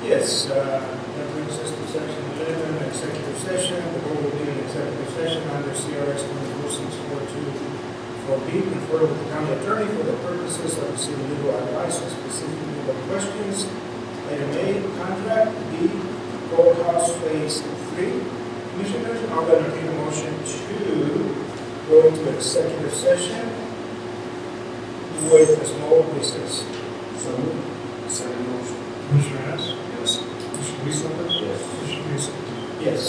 Yes, that brings us to section 11, executive session. The board will be in executive session under CRS 24642 for B, confer with the county attorney for the purposes of receiving legal advice on specific legal questions. Item A, contract. B, courthouse phase 3. Commissioners, I'll entertain a motion to go into executive session with a small recess. So moved. Second motion. Commissioner Hess? Yes. Commissioner Weasley? Yes. Commissioner Peterson? Yes.